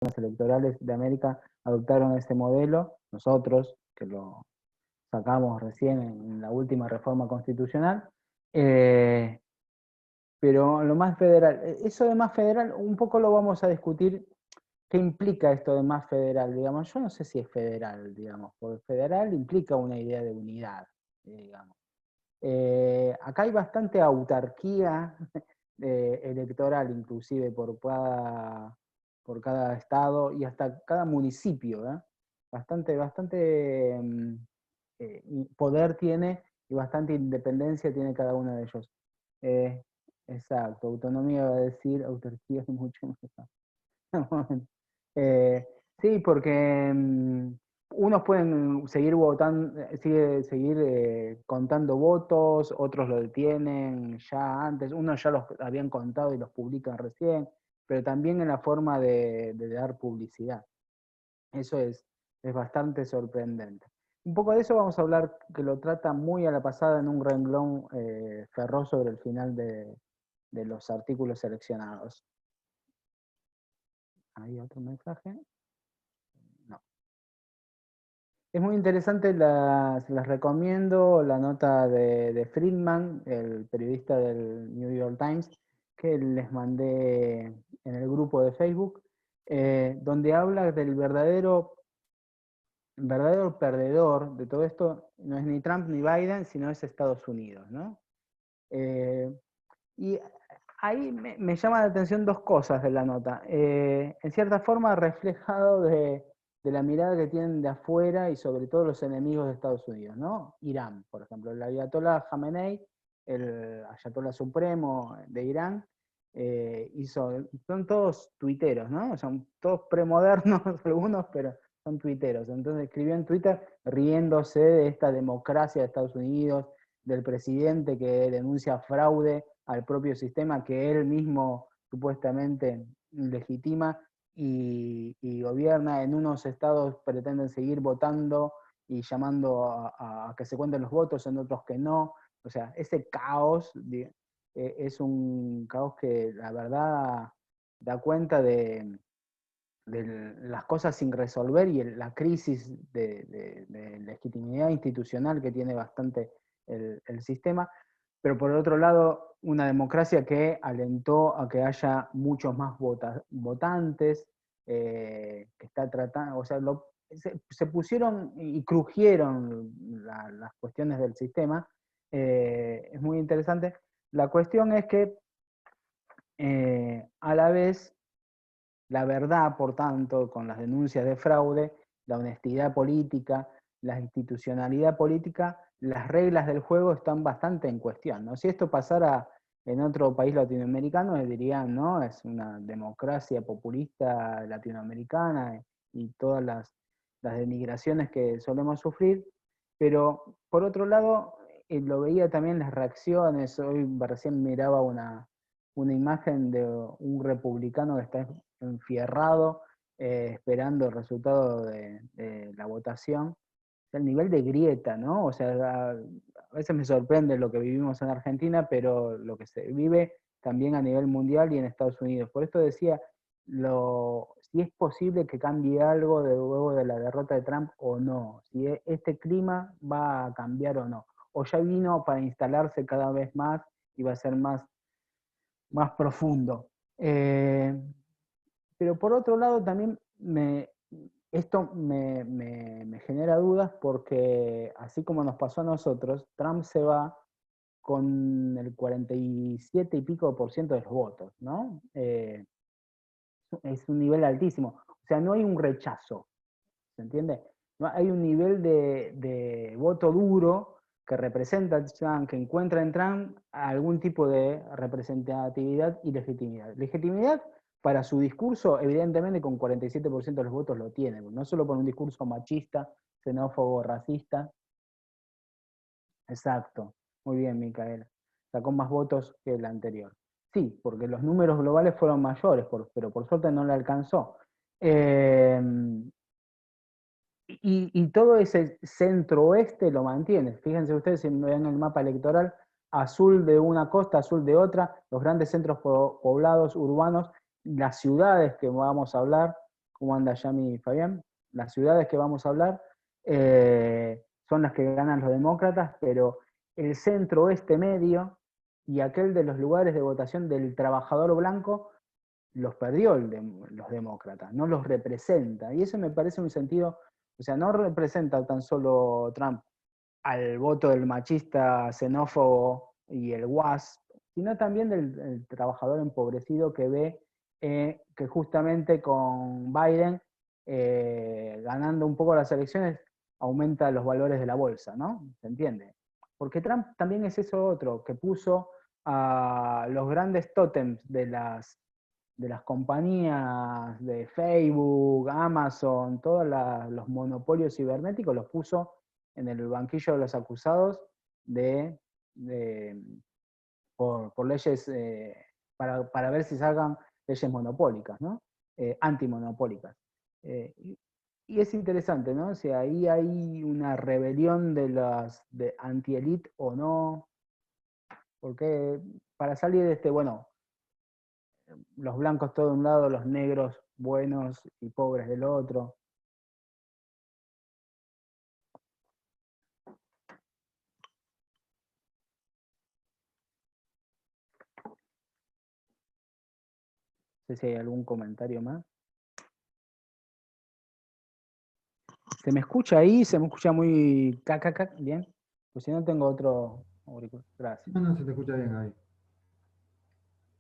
electorales de América adoptaron este modelo, nosotros, que lo sacamos recién en la última reforma constitucional, pero lo más federal, eso de más federal, un poco lo vamos a discutir. ¿Qué implica esto de más federal? Digamos, yo no sé si es federal, digamos, porque federal implica una idea de unidad, digamos. Acá hay bastante autarquía electoral, inclusive por cada estado y hasta cada municipio, ¿eh? Bastante poder tiene y bastante independencia tiene cada uno de ellos. Eh, exacto, autonomía va a decir, autarquía es mucho más. Eh, sí, porque unos pueden seguir votando, seguir contando votos, otros lo detienen ya antes, unos ya los habían contado y los publican recién, pero también en la forma de dar publicidad. Eso es bastante sorprendente. Un poco de eso vamos a hablar, que lo trata muy a la pasada en un renglón Ferró sobre el final de los artículos seleccionados. ¿Hay otro mensaje? No. Es muy interesante, se las recomiendo, la nota de Friedman, el periodista del New York Times, que les mandé en el grupo de Facebook, donde habla del verdadero perdedor de todo esto, no es ni Trump ni Biden, sino es Estados Unidos, ¿no? Y ahí me llama la atención dos cosas de la nota. En cierta forma, reflejado de la mirada que tienen de afuera y sobre todo los enemigos de Estados Unidos, ¿no? Irán, por ejemplo, el ayatollah Khamenei, el ayatollah supremo de Irán, son todos tuiteros, ¿no? Son todos premodernos algunos, pero son tuiteros. Entonces escribió en Twitter riéndose de esta democracia de Estados Unidos, del presidente que denuncia fraude al propio sistema que él mismo supuestamente legitima y gobierna. En unos estados pretenden seguir votando y llamando a que se cuenten los votos, en otros que no. O sea, ese caos es un caos que la verdad da cuenta de las cosas sin resolver y la crisis de legitimidad institucional que tiene bastante el sistema, pero por otro lado, una democracia que alentó a que haya muchos más votantes, que está tratando, o sea, se pusieron y crujieron las cuestiones del sistema. Es muy interesante. La cuestión es que a la vez la verdad, por tanto, con las denuncias de fraude, la honestidad política, la institucionalidad política, las reglas del juego están bastante en cuestión, ¿no? Si esto pasara en otro país latinoamericano, dirían, ¿no? Es una democracia populista latinoamericana y todas las denigraciones que solemos sufrir, pero por otro lado, lo veía también las reacciones, hoy recién miraba una imagen de un republicano que está enfierrado esperando el resultado de la votación. El nivel de grieta, ¿no? O sea, a veces me sorprende lo que vivimos en Argentina, pero lo que se vive también a nivel mundial y en Estados Unidos. Por esto decía, si es posible que cambie algo luego de la derrota de Trump o no, si este clima va a cambiar o no, o ya vino para instalarse cada vez más y va a ser más profundo. Pero por otro lado también esto me genera dudas porque así como nos pasó a nosotros, Trump se va con el 47 y pico por ciento de los votos, ¿no? Es un nivel altísimo. O sea, no hay un rechazo, ¿se entiende? No, hay un nivel de voto duro que representa, que encuentra en Trump algún tipo de representatividad y legitimidad. Legitimidad para su discurso, evidentemente con 47% de los votos lo tiene, no solo por un discurso machista, xenófobo, racista. Exacto, muy bien, Micaela. Sacó más votos que el anterior. Sí, porque los números globales fueron mayores, pero por suerte no le alcanzó. Eh, y todo ese centro-oeste lo mantiene. Fíjense ustedes, si ven el mapa electoral, azul de una costa, azul de otra, los grandes centros poblados, urbanos, las ciudades que vamos a hablar, ¿Cómo anda Yami y Fabián? Las ciudades que vamos a hablar son las que ganan los demócratas, pero el centro oeste medio y aquel de los lugares de votación del trabajador blanco los perdió los demócratas, no los representa. Y eso me parece un sentido, o sea, no representa tan solo Trump al voto del machista xenófobo y el WASP, sino también del trabajador empobrecido que ve que justamente con Biden ganando un poco las elecciones aumenta los valores de la bolsa, ¿no? ¿Se entiende? Porque Trump también es eso otro, que puso a los grandes tótems de las compañías de Facebook, Amazon, todos los monopolios cibernéticos, los puso en el banquillo de los acusados de por leyes, para ver si salgan leyes monopólicas, ¿no? Antimonopólicas. Y es interesante, ¿no? Si ahí hay una rebelión de las de anti-elite o no, porque para salir de bueno, los blancos todo de un lado, los negros buenos y pobres del otro. No sé si hay algún comentario más. ¿Se me escucha ahí? ¿Se me escucha muy cacaca? Bien. Pues si no tengo otro auricular. Gracias. No, se te escucha bien ahí.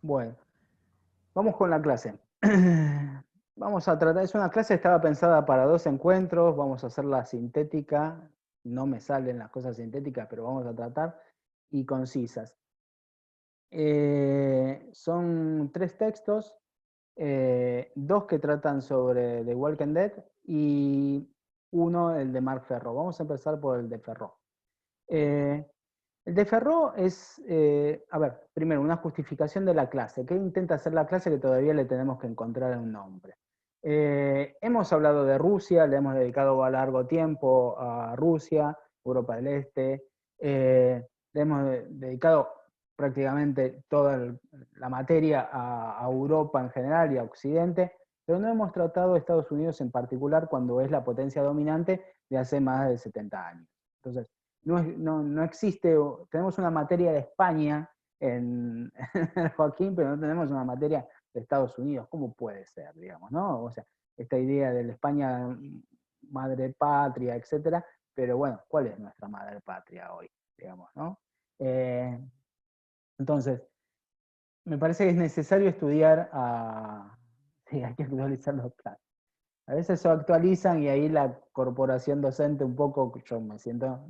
Bueno, vamos con la clase. Vamos a tratar, es una clase que estaba pensada para 2 encuentros, vamos a hacerla sintética, no me salen las cosas sintéticas, pero vamos a tratar, y concisas. Son 3 textos, 2 que tratan sobre The Walking Dead y uno el de Mark Ferro. Vamos a empezar por el de Ferro. El de Ferro es, a ver, primero, una justificación de la clase. ¿Qué intenta hacer la clase que todavía le tenemos que encontrar un nombre? Hemos hablado de Rusia, le hemos dedicado a largo tiempo a Rusia, Europa del Este, le hemos dedicado prácticamente toda la materia a Europa en general y a Occidente, pero no hemos tratado Estados Unidos en particular cuando es la potencia dominante de hace más de 70 años. Entonces, no existe, tenemos una materia de España en Joaquín, pero no tenemos una materia de Estados Unidos. ¿Cómo puede ser, digamos, no? O sea, esta idea de la España madre patria, etcétera, pero bueno, ¿cuál es nuestra madre patria hoy, digamos, no? Entonces, me parece que es necesario estudiar sí, hay que actualizar los planes. A veces se actualizan y ahí la corporación docente un poco, yo me siento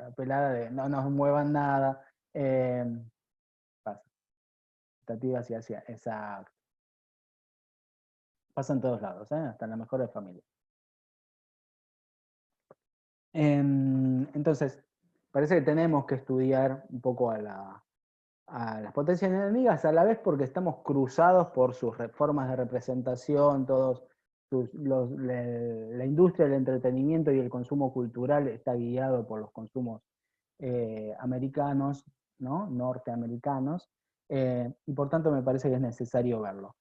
apelada de no nos muevan nada. Pasa. Expectativas y hacia, exacto. Pasa en todos lados, hasta en las mejores familias. Entonces, parece que tenemos que estudiar un poco a las potencias enemigas, a la vez porque estamos cruzados por sus formas de representación, todos la industria del entretenimiento y el consumo cultural está guiado por los consumos americanos, ¿no? Norteamericanos, y por tanto me parece que es necesario verlo.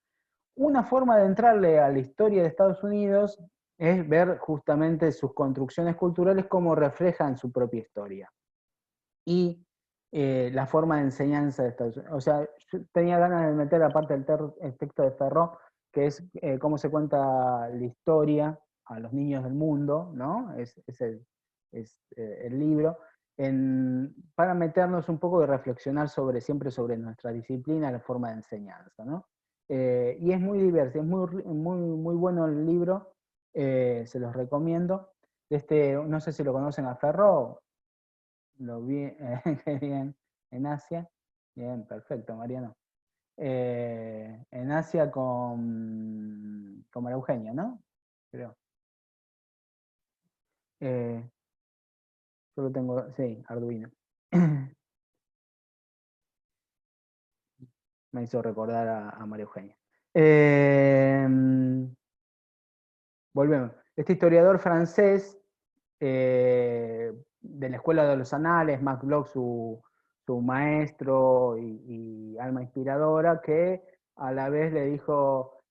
Una forma de entrarle a la historia de Estados Unidos es ver justamente sus construcciones culturales cómo reflejan su propia historia. Y la forma de enseñanza de Estados Unidos. O sea, yo tenía ganas de meter aparte el texto de Ferro, que es cómo se cuenta la historia a los niños del mundo, ¿no? Es el libro, para meternos un poco y reflexionar siempre sobre nuestra disciplina, la forma de enseñanza, ¿no? Y es muy diverso, es muy bueno el libro, se los recomiendo. No sé si lo conocen a Ferro, lo vi bien en Asia. Bien, perfecto, Mariano. En Asia con María Eugenia, ¿no? Creo. Yo lo tengo, sí, Arduino. Me hizo recordar a María Eugenia. Volvemos. Este historiador francés de la Escuela de los Anales, Max Bloch, su maestro y alma inspiradora, que a la vez le dijo,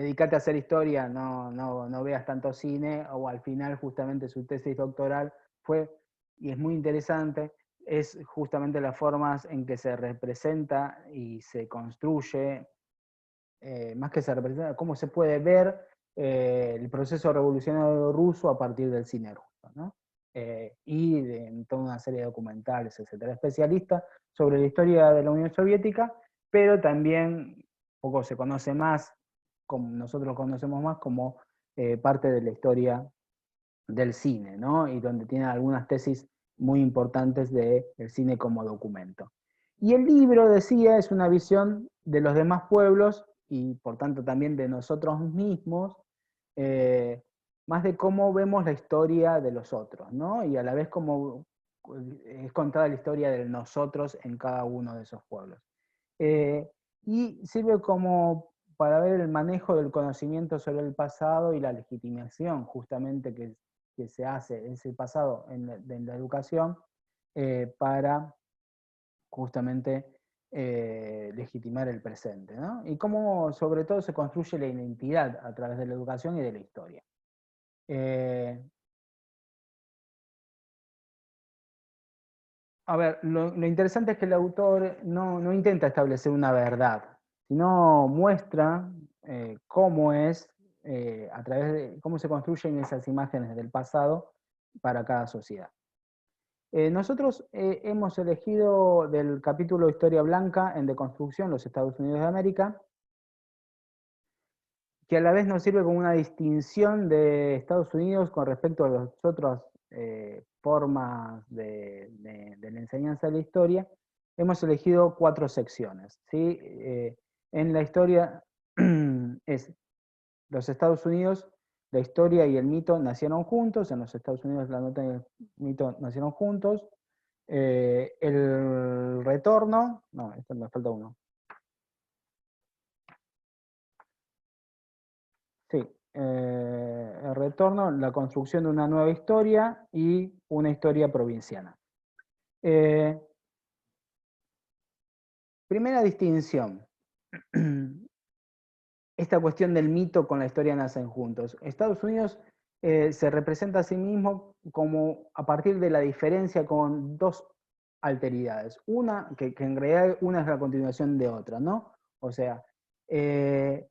dedicate a hacer historia, no veas tanto cine, o al final justamente su tesis doctoral fue, y es muy interesante, es justamente las formas en que se representa y se construye, más que se representa, cómo se puede ver el proceso revolucionario ruso a partir del cine ruso, ¿no? Y en toda una serie de documentales, etcétera. Especialista sobre la historia de la Unión Soviética, pero también poco se conoce más, como nosotros conocemos más, como parte de la historia del cine, ¿no? Y donde tiene algunas tesis muy importantes del cine como documento. Y el libro, decía, es una visión de los demás pueblos y por tanto también de nosotros mismos, más de cómo vemos la historia de los otros, ¿no? Y a la vez cómo es contada la historia de nosotros en cada uno de esos pueblos. Y sirve como para ver el manejo del conocimiento sobre el pasado y la legitimación justamente que se hace ese pasado en la educación para justamente legitimar el presente, ¿no? Y cómo sobre todo se construye la identidad a través de la educación y de la historia. A ver, lo interesante es que el autor no intenta establecer una verdad, sino muestra cómo es, a través de cómo se construyen esas imágenes del pasado para cada sociedad. Nosotros hemos elegido del capítulo Historia Blanca en Deconstrucción, los Estados Unidos de América, que a la vez nos sirve como una distinción de Estados Unidos con respecto a las otras formas de la enseñanza de la historia. Hemos elegido 4 secciones, ¿sí? En la historia es los Estados Unidos, la historia y el mito nacieron juntos, en los Estados Unidos la nota y el mito nacieron juntos, el retorno, no, esto me falta uno. Sí, el retorno, la construcción de una nueva historia y una historia provinciana. Primera distinción. Esta cuestión del mito con la historia nacen juntos. Estados Unidos se representa a sí mismo como a partir de la diferencia con 2 alteridades. Una, que en realidad una es la continuación de otra, ¿no? O sea, es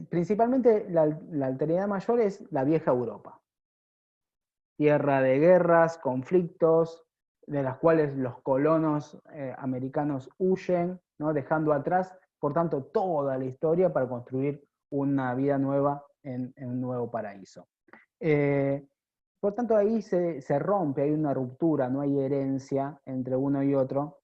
principalmente la alteridad mayor es la vieja Europa. Tierra de guerras, conflictos, de las cuales los colonos americanos huyen, ¿no? Dejando atrás, por tanto, toda la historia para construir una vida nueva en un nuevo paraíso. Por tanto, ahí se rompe, hay una ruptura, no hay herencia entre uno y otro,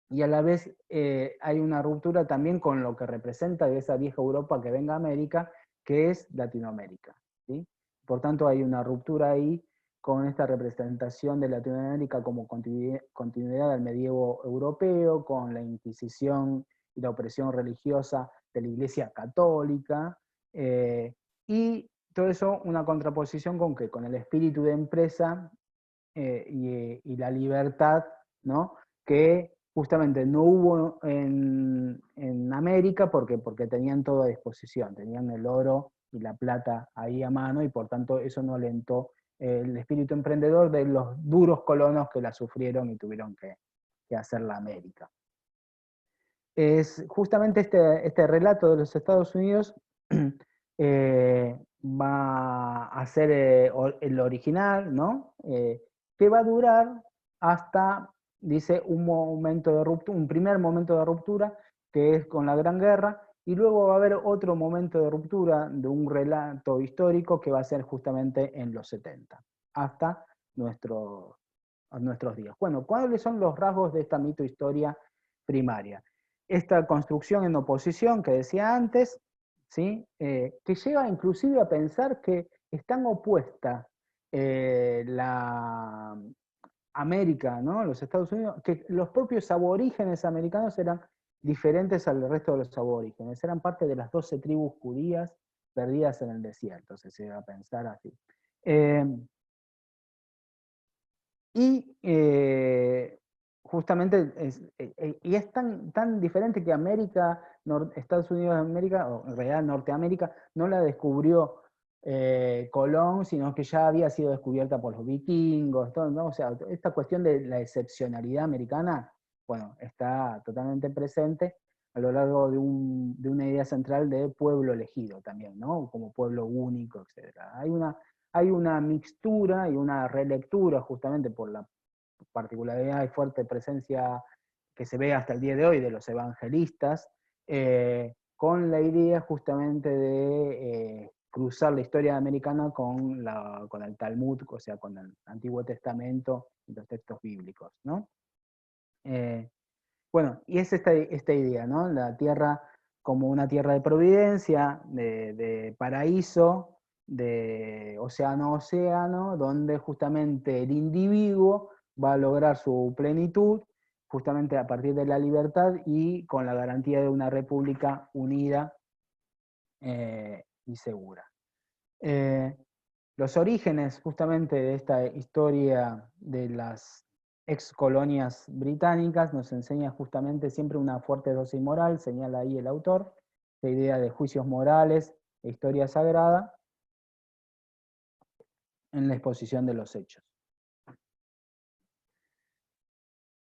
y a la vez hay una ruptura también con lo que representa de esa vieja Europa que venga a América, que es Latinoamérica, ¿sí? Por tanto, hay una ruptura ahí con esta representación de Latinoamérica como continuidad del medievo europeo, con la Inquisición y la opresión religiosa de la Iglesia Católica, y todo eso una contraposición con ¿qué? Con el espíritu de empresa y la libertad, ¿no? Que justamente no hubo en América porque tenían todo a disposición, tenían el oro y la plata ahí a mano y por tanto eso no alentó el espíritu emprendedor de los duros colonos que la sufrieron y tuvieron que hacer la América. Es justamente este relato de los Estados Unidos va a ser el original, ¿no? Que va a durar hasta, dice, un momento de ruptura, un primer momento de ruptura, que es con la Gran Guerra, y luego va a haber otro momento de ruptura de un relato histórico que va a ser justamente en los 70, hasta nuestros días. Bueno, ¿cuáles son los rasgos de esta mito-historia primaria? Esta construcción en oposición que decía antes, ¿sí? Que lleva inclusive a pensar que están opuestas la América, ¿no? Los Estados Unidos, que los propios aborígenes americanos eran diferentes al resto de los aborígenes, eran parte de las 12 tribus judías perdidas en el desierto, se llega a pensar así. Y justamente, y es tan diferente que Estados Unidos de América, o en realidad Norteamérica, no la descubrió Colón, sino que ya había sido descubierta por los vikingos, todo, ¿no? O sea, esta cuestión de la excepcionalidad americana, bueno, está totalmente presente a lo largo de una idea central de pueblo elegido también, ¿no? Como pueblo único, etc. Hay una mixtura y una relectura justamente por la particularidad y fuerte presencia que se ve hasta el día de hoy de los evangelistas, con la idea justamente de cruzar la historia americana con el Talmud, o sea, con el Antiguo Testamento y los textos bíblicos, ¿no? Bueno, y es esta idea, ¿no? La tierra como una tierra de providencia, de paraíso, de océano a océano, donde justamente el individuo va a lograr su plenitud justamente a partir de la libertad y con la garantía de una república unida y segura. Los orígenes justamente de esta historia de las ex colonias británicas nos enseña justamente siempre una fuerte dosis moral, señala ahí el autor, la idea de juicios morales e historia sagrada en la exposición de los hechos.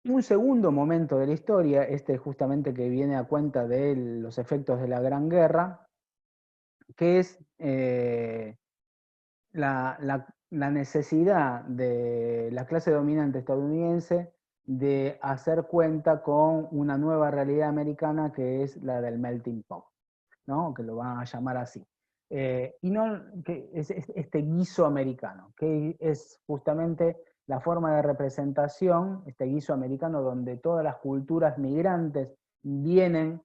Un segundo momento de la historia, este justamente que viene a cuenta de los efectos de la Gran Guerra, que es la necesidad de la clase dominante estadounidense de hacer cuenta con una nueva realidad americana que es la del melting pot, ¿no? Que lo van a llamar así. Y no que es este guiso americano, que es justamente la forma de representación, este guiso americano donde todas las culturas migrantes vienen,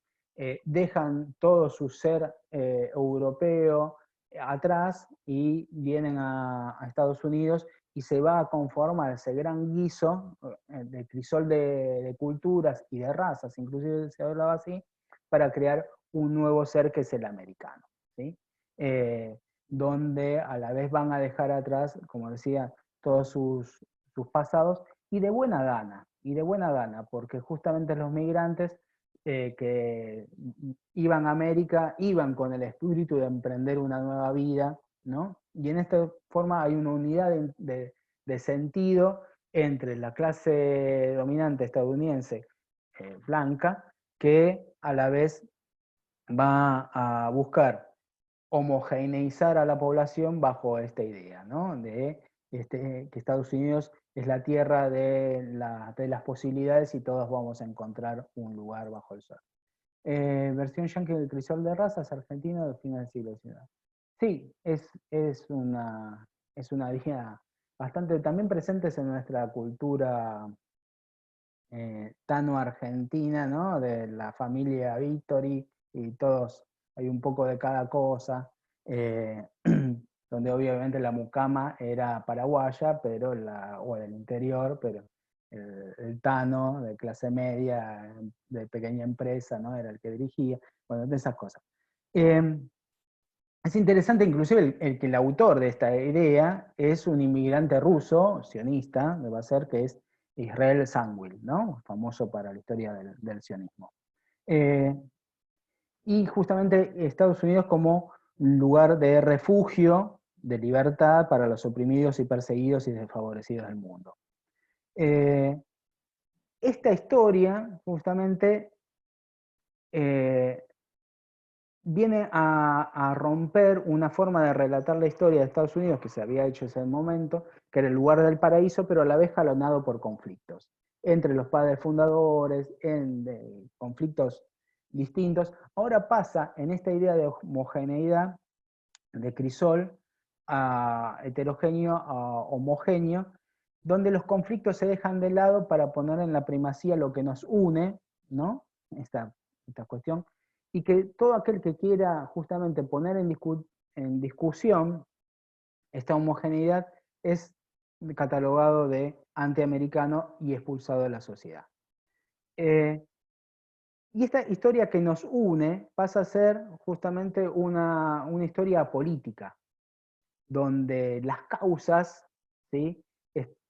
dejan todo su ser europeo atrás y vienen a Estados Unidos y se va a conformar ese gran guiso de crisol de culturas y de razas, inclusive se hablaba así, para crear un nuevo ser que es el americano, ¿sí? Donde a la vez van a dejar atrás, como decía, todos sus pasados, y de buena gana, porque justamente los migrantes que iban a América, iban con el espíritu de emprender una nueva vida, ¿no? Y en esta forma hay una unidad de sentido entre la clase dominante estadounidense blanca, que a la vez va a buscar homogeneizar a la población bajo esta idea, ¿no? De que Estados Unidos es la tierra de las posibilidades y todos vamos a encontrar un lugar bajo el sol. Versión yankee del crisol de razas argentino de fines del siglo XIX. Sí, es una idea bastante también presentes en nuestra cultura tano-argentina, ¿no? De la familia Victory y todos, hay un poco de cada cosa, donde obviamente la mucama era paraguaya, pero o del interior, pero el tano de clase media, de pequeña empresa, ¿no? Era el que dirigía, bueno, de esas cosas. Es interesante inclusive el que el autor de esta idea es un inmigrante ruso, sionista, debe ser, que es Israel Zangwill, ¿no? Famoso para la historia del sionismo. Y justamente Estados Unidos como lugar de refugio, de libertad para los oprimidos y perseguidos y desfavorecidos del mundo. Esta historia justamente viene a romper una forma de relatar la historia de Estados Unidos que se había hecho en ese momento, que era el lugar del paraíso, pero a la vez jalonado por conflictos entre los padres fundadores, en conflictos distintos. Ahora pasa en esta idea de homogeneidad de crisol a heterogéneo a homogéneo, donde los conflictos se dejan de lado para poner en la primacía lo que nos une, ¿no? Esta cuestión, y que todo aquel que quiera justamente poner en discusión esta homogeneidad es catalogado de antiamericano y expulsado de la sociedad. Y esta historia que nos une pasa a ser justamente una historia política, donde las causas, ¿sí?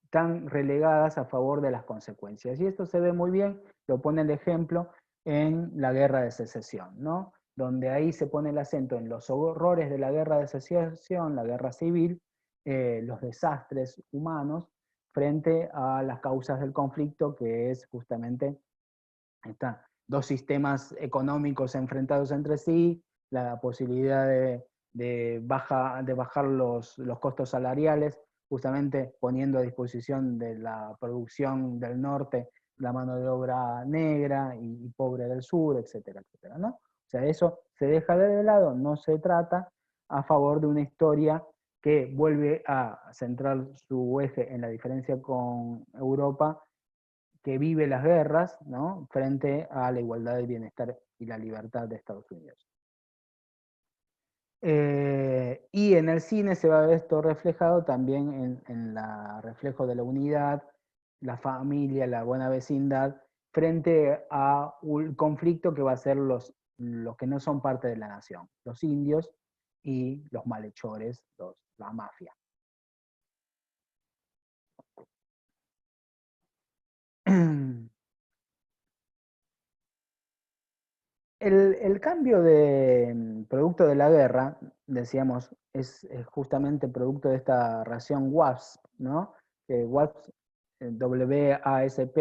están relegadas a favor de las consecuencias. Y esto se ve muy bien, lo pone el ejemplo en la Guerra de Secesión, ¿no? Donde ahí se pone el acento en los horrores de la Guerra de Secesión, la guerra civil, los desastres humanos, frente a las causas del conflicto, que es justamente dos sistemas económicos enfrentados entre sí, la posibilidad de bajar los costos salariales, justamente poniendo a disposición de la producción del norte la mano de obra negra y pobre del sur, etcétera, etcétera, ¿no? O sea, eso se deja de lado, no se trata a favor de una historia que vuelve a centrar su eje en la diferencia con Europa, que vive las guerras, ¿no? Frente a la igualdad, el bienestar y la libertad de Estados Unidos. Y en el cine se va a ver esto reflejado también en el reflejo de la unidad, la familia, la buena vecindad, frente a un conflicto que va a ser los que no son parte de la nación, los indios y los malhechores, la mafia. El cambio de producto de la guerra, decíamos, es justamente producto de esta ración WASP, ¿no? WASP, WASP,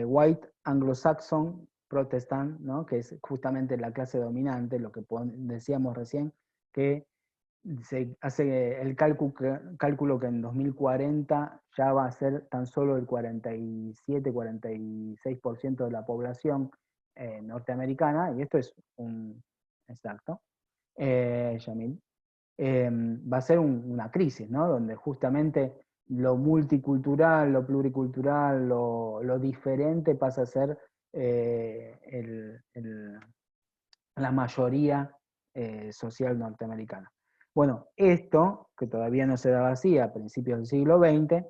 White Anglo-Saxon Protestant, ¿no? Que es justamente la clase dominante, lo que decíamos recién, que se hace el cálculo que en 2040 ya va a ser tan solo el 47-46% de la población norteamericana, y esto es un exacto, Yamil, va a ser una crisis, ¿no? Donde justamente lo multicultural, lo pluricultural, lo diferente pasa a ser la mayoría social norteamericana. Bueno, esto, que todavía no se daba así a principios del siglo XX,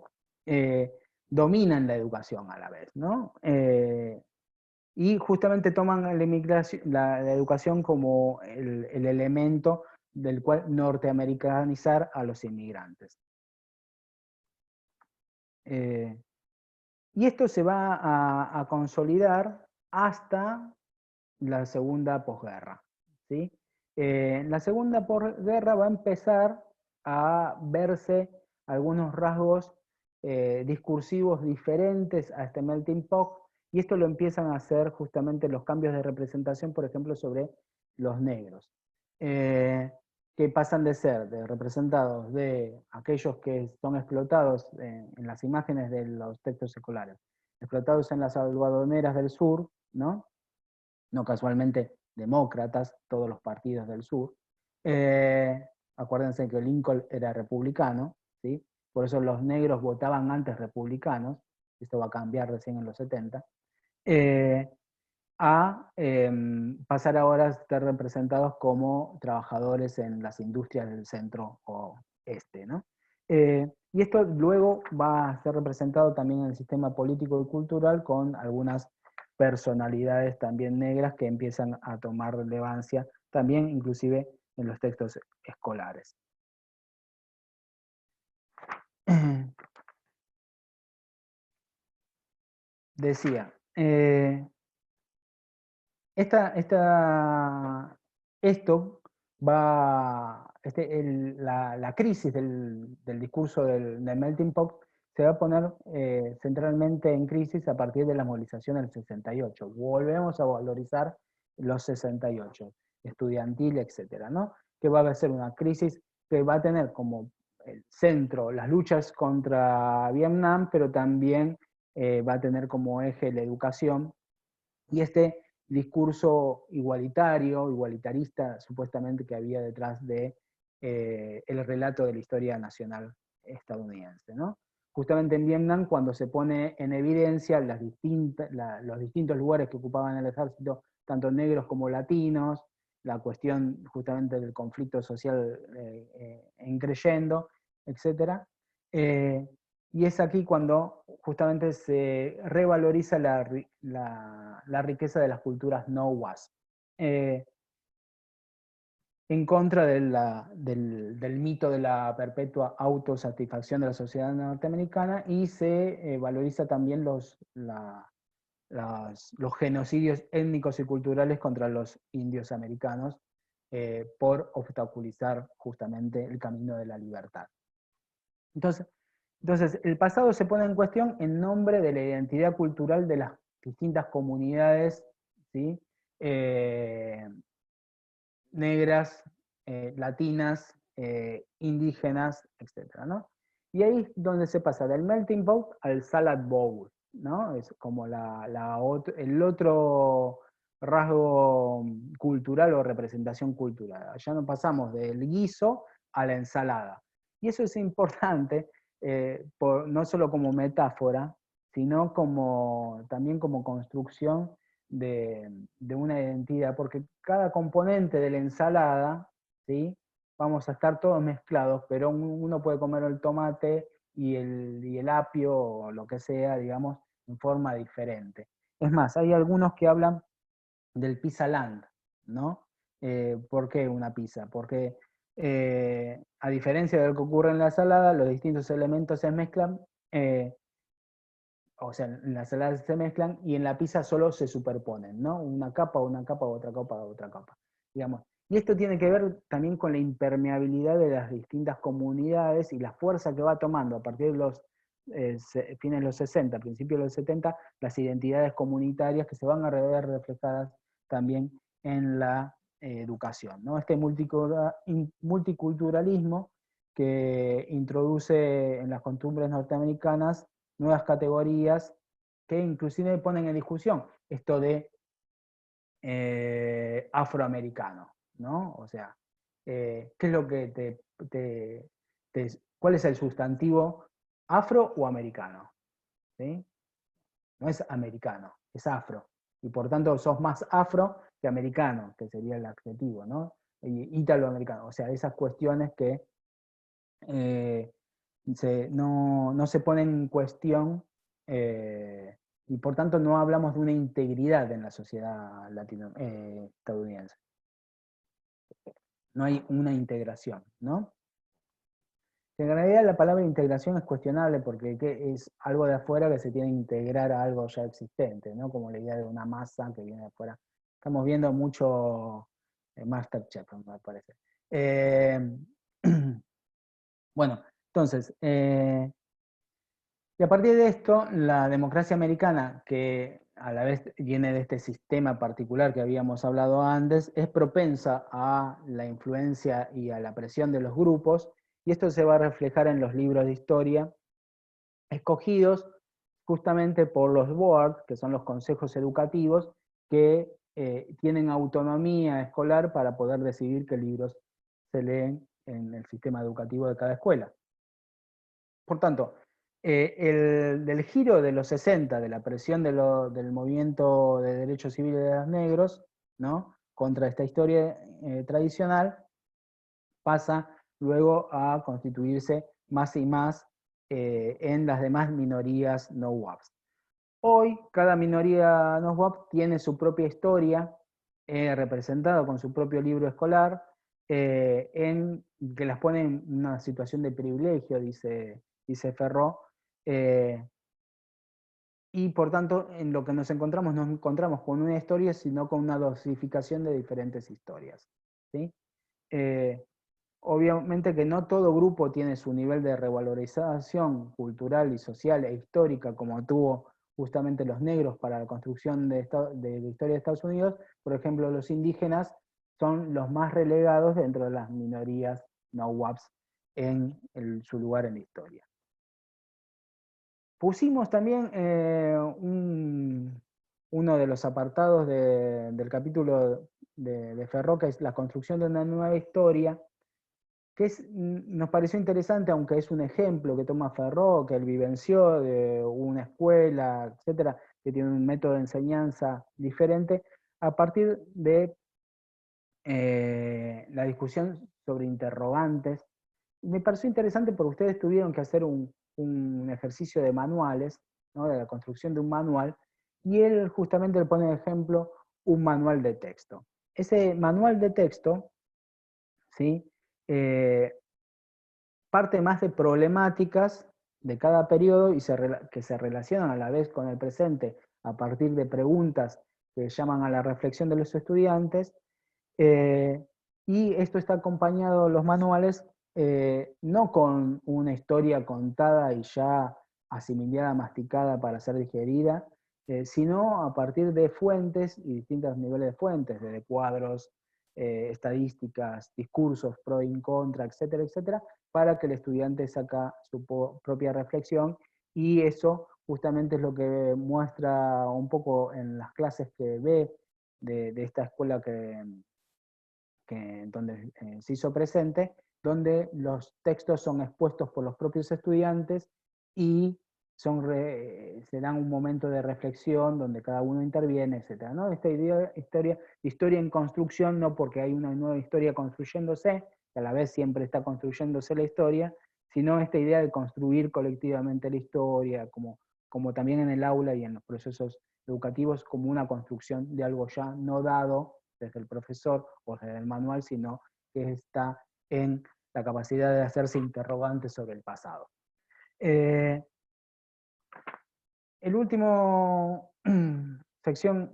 domina en la educación a la vez, ¿no? Y justamente toman la educación como el elemento del cual norteamericanizar a los inmigrantes. Y esto se va a consolidar hasta la segunda posguerra, ¿sí? La segunda posguerra va a empezar a verse algunos rasgos discursivos diferentes a este melting pot, y esto lo empiezan a hacer justamente los cambios de representación, por ejemplo, sobre los negros, que pasan de ser representados de aquellos que son explotados en las imágenes de los textos escolares, explotados en las algodoneras del sur, ¿no? No casualmente demócratas, todos los partidos del sur. Acuérdense que Lincoln era republicano, ¿sí? Por eso los negros votaban antes republicanos, esto va a cambiar recién en los 70, pasar ahora a estar representados como trabajadores en las industrias del centro oeste, ¿no? Y esto luego va a ser representado también en el sistema político y cultural con algunas personalidades también negras que empiezan a tomar relevancia también inclusive en los textos escolares. Decía, esto la crisis del discurso del melting pot se va a poner centralmente en crisis a partir de la movilización del 68. Volvemos a valorizar los 68, estudiantil, etcétera, ¿no? Que va a ser una crisis que va a tener como el centro las luchas contra Vietnam, pero también va a tener como eje la educación, y este discurso igualitarista, supuestamente, que había detrás de el relato de la historia nacional estadounidense, ¿no? Justamente en Vietnam, cuando se pone en evidencia los distintos lugares que ocupaban el ejército, tanto negros como latinos, la cuestión justamente del conflicto social creyendo, etc. Y es aquí cuando justamente se revaloriza la riqueza de las culturas no WASP. en contra del mito de la perpetua autosatisfacción de la sociedad norteamericana, y se valoriza también los genocidios étnicos y culturales contra los indios americanos, por obstaculizar justamente el camino de la libertad. Entonces, el pasado se pone en cuestión en nombre de la identidad cultural de las distintas comunidades, ¿sí? Negras, latinas, indígenas, etc., ¿no? Y ahí es donde se pasa del melting pot al salad bowl, ¿no? Es como el otro rasgo cultural o representación cultural. Ya no pasamos del guiso a la ensalada. Y eso es importante, no solo como metáfora, sino también como construcción de una identidad, porque cada componente de la ensalada, ¿sí? Vamos a estar todos mezclados, pero uno puede comer el tomate y el apio o lo que sea, digamos, en forma diferente. Es más, hay algunos que hablan del pizza land, ¿no? ¿Por qué una pizza? Porque a diferencia de lo que ocurre en la ensalada, los distintos elementos se mezclan, o sea, en las saladas se mezclan y en la pizza solo se superponen, ¿no? Una capa, otra capa, otra capa, digamos. Y esto tiene que ver también con la impermeabilidad de las distintas comunidades y la fuerza que va tomando a partir de los fines de los 60, principios de los 70, las identidades comunitarias que se van a ver reflejadas también en la educación, ¿no? Este multiculturalismo que introduce en las costumbres norteamericanas nuevas categorías que inclusive ponen en discusión esto de afroamericano, ¿no? O sea, ¿qué es lo que cuál es el sustantivo, afro o americano? ¿Sí? No es americano, es afro. Y por tanto sos más afro que americano, que sería el adjetivo, ¿no? Italoamericano. O sea, esas cuestiones que no se ponen en cuestión, y por tanto no hablamos de una integridad en la sociedad estadounidense. No hay una integración, ¿no? En realidad la palabra integración es cuestionable porque es algo de afuera que se tiene que integrar a algo ya existente, ¿no? Como la idea de una masa que viene de afuera. Estamos viendo mucho Masterchef, me parece. Bueno, entonces, y a partir de esto, la democracia americana, que a la vez viene de este sistema particular que habíamos hablado antes, es propensa a la influencia y a la presión de los grupos, y esto se va a reflejar en los libros de historia escogidos justamente por los boards, que son los consejos educativos, que tienen autonomía escolar para poder decidir qué libros se leen en el sistema educativo de cada escuela. Por tanto, del giro de los 60, de la presión del movimiento de derechos civiles de los negros, ¿no? Contra esta historia tradicional, pasa luego a constituirse más y más en las demás minorías no WAPs. Hoy, cada minoría no WAP tiene su propia historia, representada con su propio libro escolar, que las pone en una situación de privilegio, dice Ferró, y por tanto en lo que nos encontramos con una historia, sino con una dosificación de diferentes historias, ¿sí? Obviamente que no todo grupo tiene su nivel de revalorización cultural y social e histórica como tuvo justamente los negros para la construcción de la historia de Estados Unidos. Por ejemplo, los indígenas son los más relegados dentro de las minorías no WAPs en su lugar en la historia. Pusimos también uno de los apartados del capítulo de Ferró, que es la construcción de una nueva historia, que nos pareció interesante, aunque es un ejemplo que toma Ferró, que él vivenció de una escuela, etcétera, que tiene un método de enseñanza diferente, a partir de la discusión sobre interrogantes. Me pareció interesante porque ustedes tuvieron que hacer un ejercicio de manuales, ¿no? De la construcción de un manual, y él justamente le pone de ejemplo un manual de texto. Ese manual de texto ¿sí? Parte más de problemáticas de cada periodo y que se relacionan a la vez con el presente a partir de preguntas que llaman a la reflexión de los estudiantes, y esto está acompañado, los manuales, no con una historia contada y ya asimilada, masticada para ser digerida, sino a partir de fuentes y distintos niveles de fuentes, desde cuadros, estadísticas, discursos pro y contra, etcétera, etcétera, para que el estudiante saca su propia reflexión, y eso justamente es lo que muestra un poco en las clases que ve de esta escuela donde se hizo presente, donde los textos son expuestos por los propios estudiantes y se dan un momento de reflexión donde cada uno interviene, etc. ¿no? Esta historia en construcción, no porque hay una nueva historia construyéndose, que a la vez siempre está construyéndose la historia, sino esta idea de construir colectivamente la historia, como también en el aula y en los procesos educativos, como una construcción de algo ya no dado desde el profesor o desde el manual, sino que está en la capacidad de hacerse interrogantes sobre el pasado. El último sección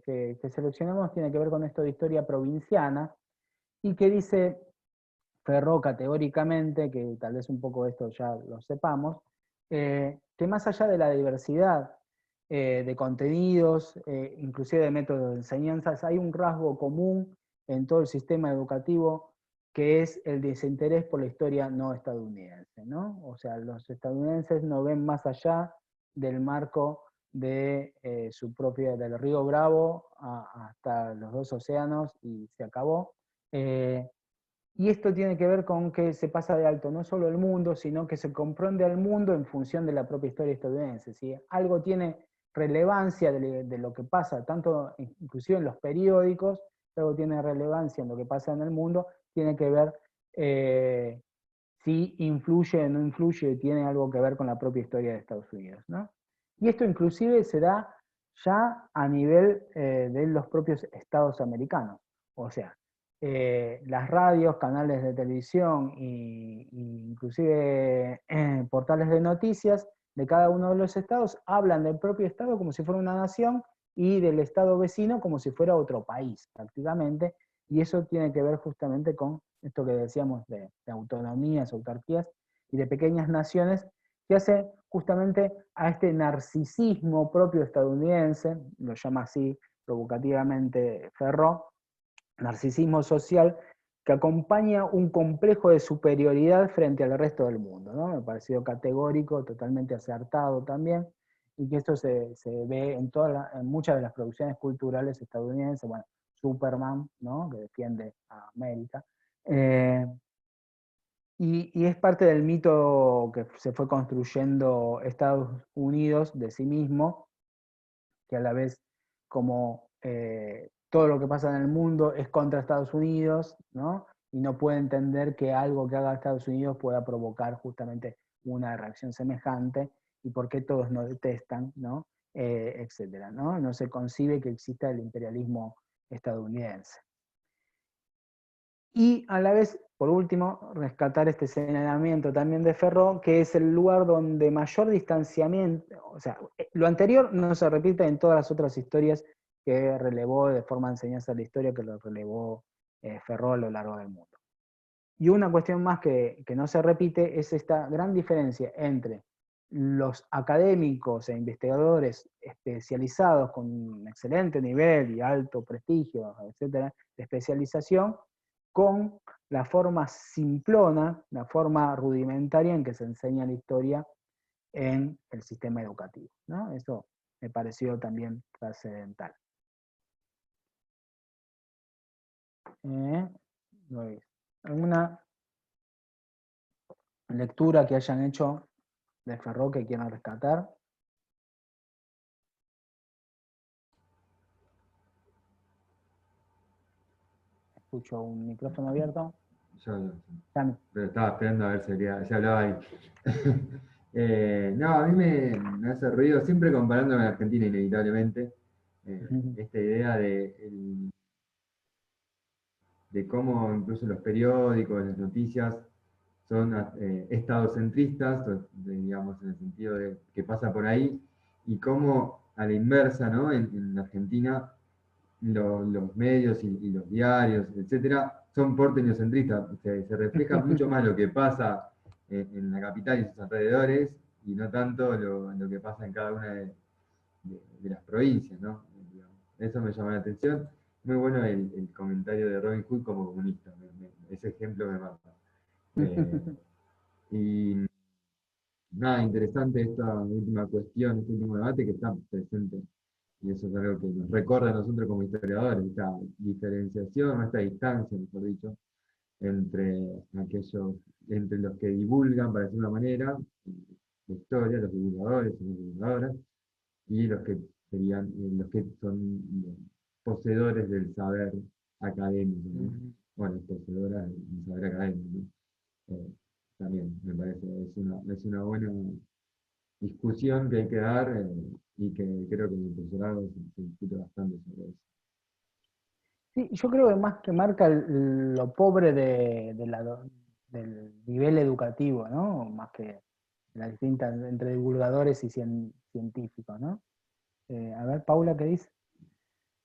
que seleccionamos tiene que ver con esto de historia provinciana, y que dice Ferró categóricamente, que tal vez un poco esto ya lo sepamos, que más allá de la diversidad de contenidos, inclusive de métodos de enseñanzas, hay un rasgo común en todo el sistema educativo, que es el desinterés por la historia no estadounidense, ¿no? O sea, los estadounidenses no ven más allá del marco de del río Bravo hasta los dos océanos y se acabó. Y esto tiene que ver con que se pasa de alto no solo el mundo, sino que se comprende al mundo en función de la propia historia estadounidense. Si algo tiene relevancia de lo que pasa, tanto inclusive en los periódicos, si algo tiene relevancia en lo que pasa en el mundo, tiene que ver si influye o no influye, tiene algo que ver con la propia historia de Estados Unidos, ¿no? Y esto inclusive se da ya a nivel de los propios estados americanos. O sea, las radios, canales de televisión e inclusive portales de noticias de cada uno de los estados hablan del propio estado como si fuera una nación y del estado vecino como si fuera otro país, prácticamente, y eso tiene que ver justamente con esto que decíamos de autonomías, autarquías y de pequeñas naciones, que hace justamente a este narcisismo propio estadounidense, lo llama así provocativamente Ferró, narcisismo social, que acompaña un complejo de superioridad frente al resto del mundo, ¿no? Me ha parecido categórico, totalmente acertado también, y que esto se ve en muchas de las producciones culturales estadounidenses, bueno, Superman, ¿no? Que defiende a América, y es parte del mito que se fue construyendo Estados Unidos de sí mismo, que a la vez, como todo lo que pasa en el mundo es contra Estados Unidos, ¿no? Y no puede entender que algo que haga Estados Unidos pueda provocar justamente una reacción semejante, y por qué todos nos detestan, ¿no? Etcétera, ¿no? No se concibe que exista el imperialismo estadounidense. Y a la vez, por último, rescatar este señalamiento también de Ferró, que es el lugar donde mayor distanciamiento, o sea, lo anterior no se repite en todas las otras historias que relevó de forma de enseñanza de la historia, que lo relevó Ferró a lo largo del mundo. Y una cuestión más que no se repite es esta gran diferencia entre los académicos e investigadores especializados con un excelente nivel y alto prestigio, etcétera, de especialización, con la forma simplona, la forma rudimentaria en que se enseña la historia en el sistema educativo, ¿no? Eso me pareció también trascendental. ¿Alguna lectura que hayan hecho de Ferró que quieran rescatar? Escucho un micrófono abierto. Pero estaba esperando a ver si hablaba ahí. No, a mí me hace ruido, siempre comparándome con Argentina inevitablemente, esta idea de de cómo incluso los periódicos, las noticias son estadocentristas, digamos, en el sentido de que pasa por ahí, y cómo a la inversa, ¿no? En Argentina los medios y los diarios, etcétera, son porteñocentristas. Se refleja mucho más lo que pasa en la capital y sus alrededores, y no tanto lo que pasa en cada una de las provincias, ¿no? Eso me llama la atención. Muy bueno el comentario de Robin Hood como comunista. Ese ejemplo me mata. Y nada, interesante esta última cuestión, este último debate que está presente. Y eso es algo que nos recorre a nosotros como historiadores, esta diferenciación, esta distancia, mejor dicho, entre aquellos, entre los que divulgan, para decir una manera, la historia, los divulgadores y las divulgadoras, y los que serían los que son poseedores del saber académico, ¿no? Bueno, poseedoras del saber académico, ¿no? También me parece, es una buena discusión que hay que dar y que creo que en el profesorado se discute bastante sobre eso. Sí, yo creo que más que marca lo pobre del nivel educativo, ¿no? Más que las distintas entre divulgadores y científicos, ¿no? A ver, Paula, ¿qué dice?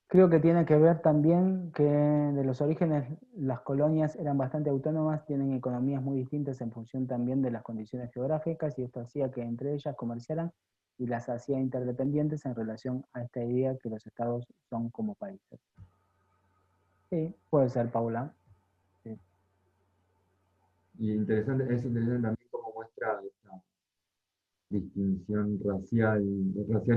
Creo que tiene que ver también que de los orígenes las colonias eran bastante autónomas, tienen economías muy distintas en función también de las condiciones geográficas, y esto hacía que entre ellas comerciaran y las hacía interdependientes en relación a esta idea que los estados son como países. Sí, puede ser, Paula. Sí. Y es interesante también cómo muestra esta distinción racial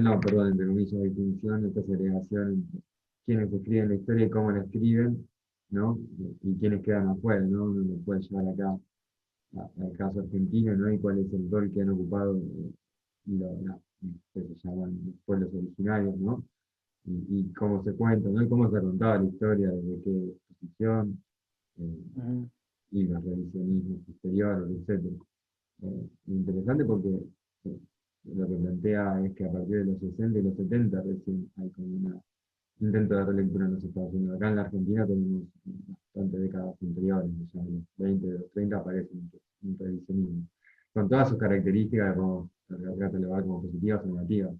no, perdón, entre comillas, distinción, esta segregación entre quienes escriben la historia y cómo la escriben, ¿no? Y quienes quedan afuera, ¿no? Uno lo puede llevar acá al caso argentino, ¿no? Y cuál es el rol que han ocupado que se llaman los pueblos originarios, ¿no? Y cómo se cuenta, ¿no? Y cómo se contaba la historia, desde qué posición, y los revisionismos posteriores, etc. Interesante porque lo que plantea es que a partir de los 60 y los 70 recién hay como un intento de relectura en los Estados Unidos. Acá en la Argentina tenemos bastantes décadas anteriores, ya en los 20, de los 30 aparece un revisionismo, con todas sus características, como catalogar como positivas o negativas.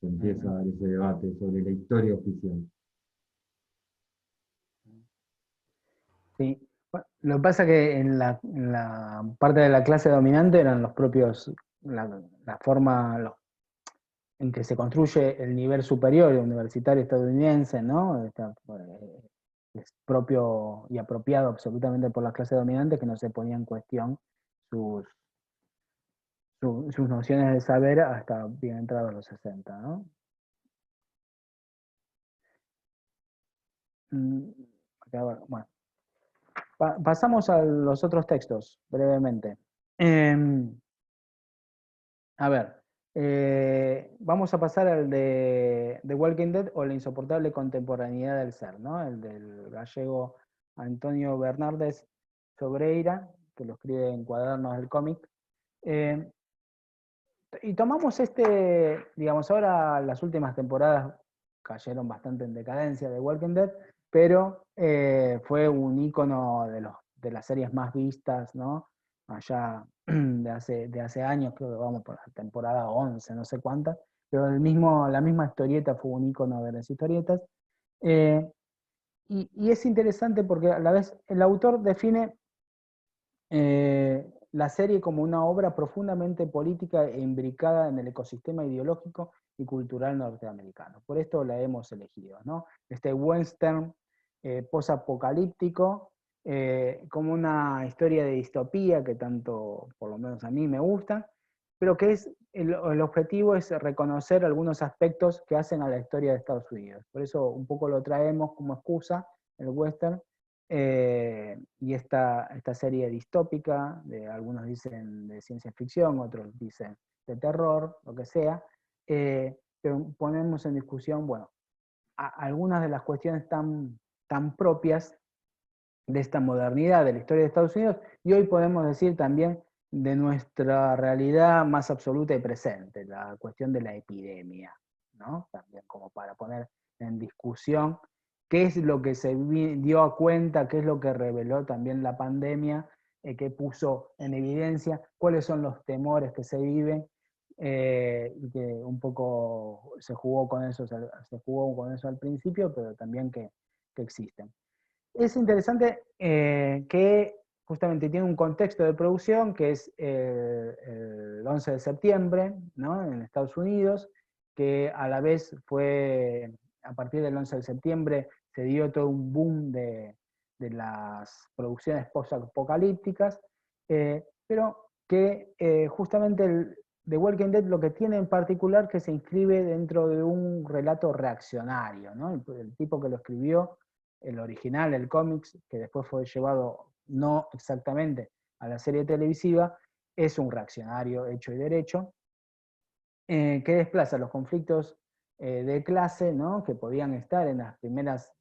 Se empieza a dar ese debate sobre la historia oficial. Sí. Bueno, lo que pasa es que en la parte de la clase dominante eran los propios, la forma en que se construye el nivel superior universitario estadounidense, ¿no? Es propio y apropiado absolutamente por la clase dominante, que no se ponía en cuestión sus, sus nociones de saber hasta bien entrados los 60, ¿no? Bueno, pasamos a los otros textos, brevemente. A ver, vamos a pasar al de The Walking Dead o la insoportable contemporaneidad del ser, ¿no? El del gallego Antonio Bernardes Sobreira, que lo escribe en Cuadernos del Cómic. Y tomamos digamos, ahora las últimas temporadas cayeron bastante en decadencia de Walking Dead, pero fue un ícono de las series más vistas, ¿no? Allá de hace años, creo que vamos por la temporada 11, no sé cuántas, pero la misma historieta fue un ícono de las historietas. Y es interesante porque a la vez el autor define la serie como una obra profundamente política e imbricada en el ecosistema ideológico y cultural norteamericano. Por esto la hemos elegido, ¿no? Este western posapocalíptico, como una historia de distopía que tanto, por lo menos a mí, me gusta, pero que el objetivo es reconocer algunos aspectos que hacen a la historia de Estados Unidos. Por eso un poco lo traemos como excusa, el western, y esta serie distópica, algunos dicen de ciencia ficción, otros dicen de terror, lo que sea, pero ponemos en discusión, bueno, algunas de las cuestiones tan propias de esta modernidad de la historia de Estados Unidos, y hoy podemos decir también de nuestra realidad más absoluta y presente, la cuestión de la epidemia, ¿no? También como para poner en discusión qué es lo que se dio a cuenta, qué es lo que reveló también la pandemia, que puso en evidencia, cuáles son los temores que se viven, y que un poco se jugó con eso al principio, pero también que existen. Es interesante que justamente tiene un contexto de producción que es el 11 de septiembre, ¿no? En Estados Unidos, que a la vez fue, a partir del 11 de septiembre, se dio todo un boom de las producciones post-apocalípticas, pero que justamente The Walking Dead lo que tiene en particular que se inscribe dentro de un relato reaccionario, ¿no? El tipo que lo escribió, el original, el cómics, que después fue llevado no exactamente a la serie televisiva, es un reaccionario hecho y derecho, que desplaza los conflictos de clase, ¿no? Que podían estar en las primeras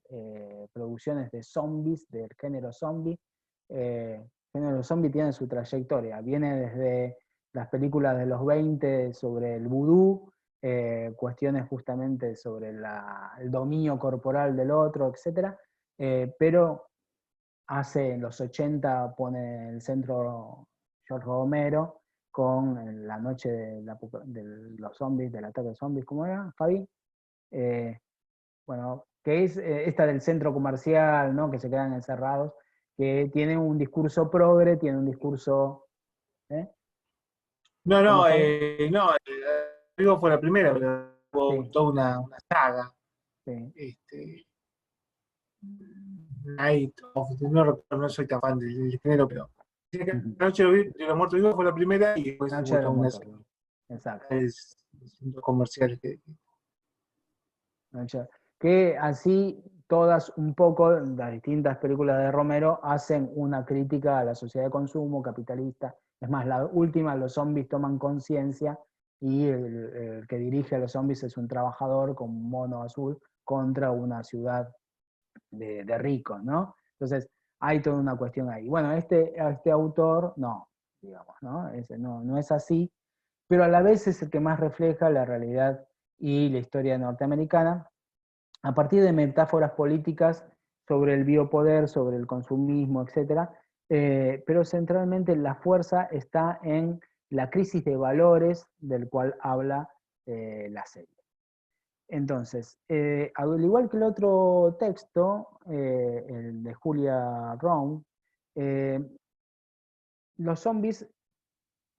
producciones de zombies, del género zombie. El género zombie tiene su trayectoria, viene desde las películas de los 20 sobre el vudú, cuestiones justamente sobre el dominio corporal del otro, etc. Pero en los 80 pone el centro George Romero con la noche de los zombies, del ataque de zombies, ¿cómo era, Fabi? Bueno, que es esta del centro comercial, ¿no? Que se quedan encerrados, que tiene un discurso progre, tiene un discurso... ¿eh? No, ¿Cómo, no, Fabi? digo fue la primera, pero hubo Sí, toda una saga. sí. Este, Night of, no, no soy tan fan del género, pero Ujú. La Noche de los Muertos Vivos fue la primera y después Noche hubo de los toda una Muertos. serie Exacto. de centros comerciales Que así todas un poco, las distintas películas de Romero hacen una crítica a la sociedad de consumo capitalista. Es más, la última, los zombies toman conciencia y el que dirige a los zombies es un trabajador con un mono azul contra una ciudad de ricos, ¿no? Entonces, hay toda una cuestión ahí. Bueno, este autor, no, digamos, ¿no? No es así, pero a la vez es el que más refleja la realidad y la historia norteamericana, a partir de metáforas políticas sobre el biopoder, sobre el consumismo, etc. Pero centralmente la fuerza está en la crisis de valores del cual habla la serie. Entonces, al igual que el otro texto, el de Julia Round, eh, los zombies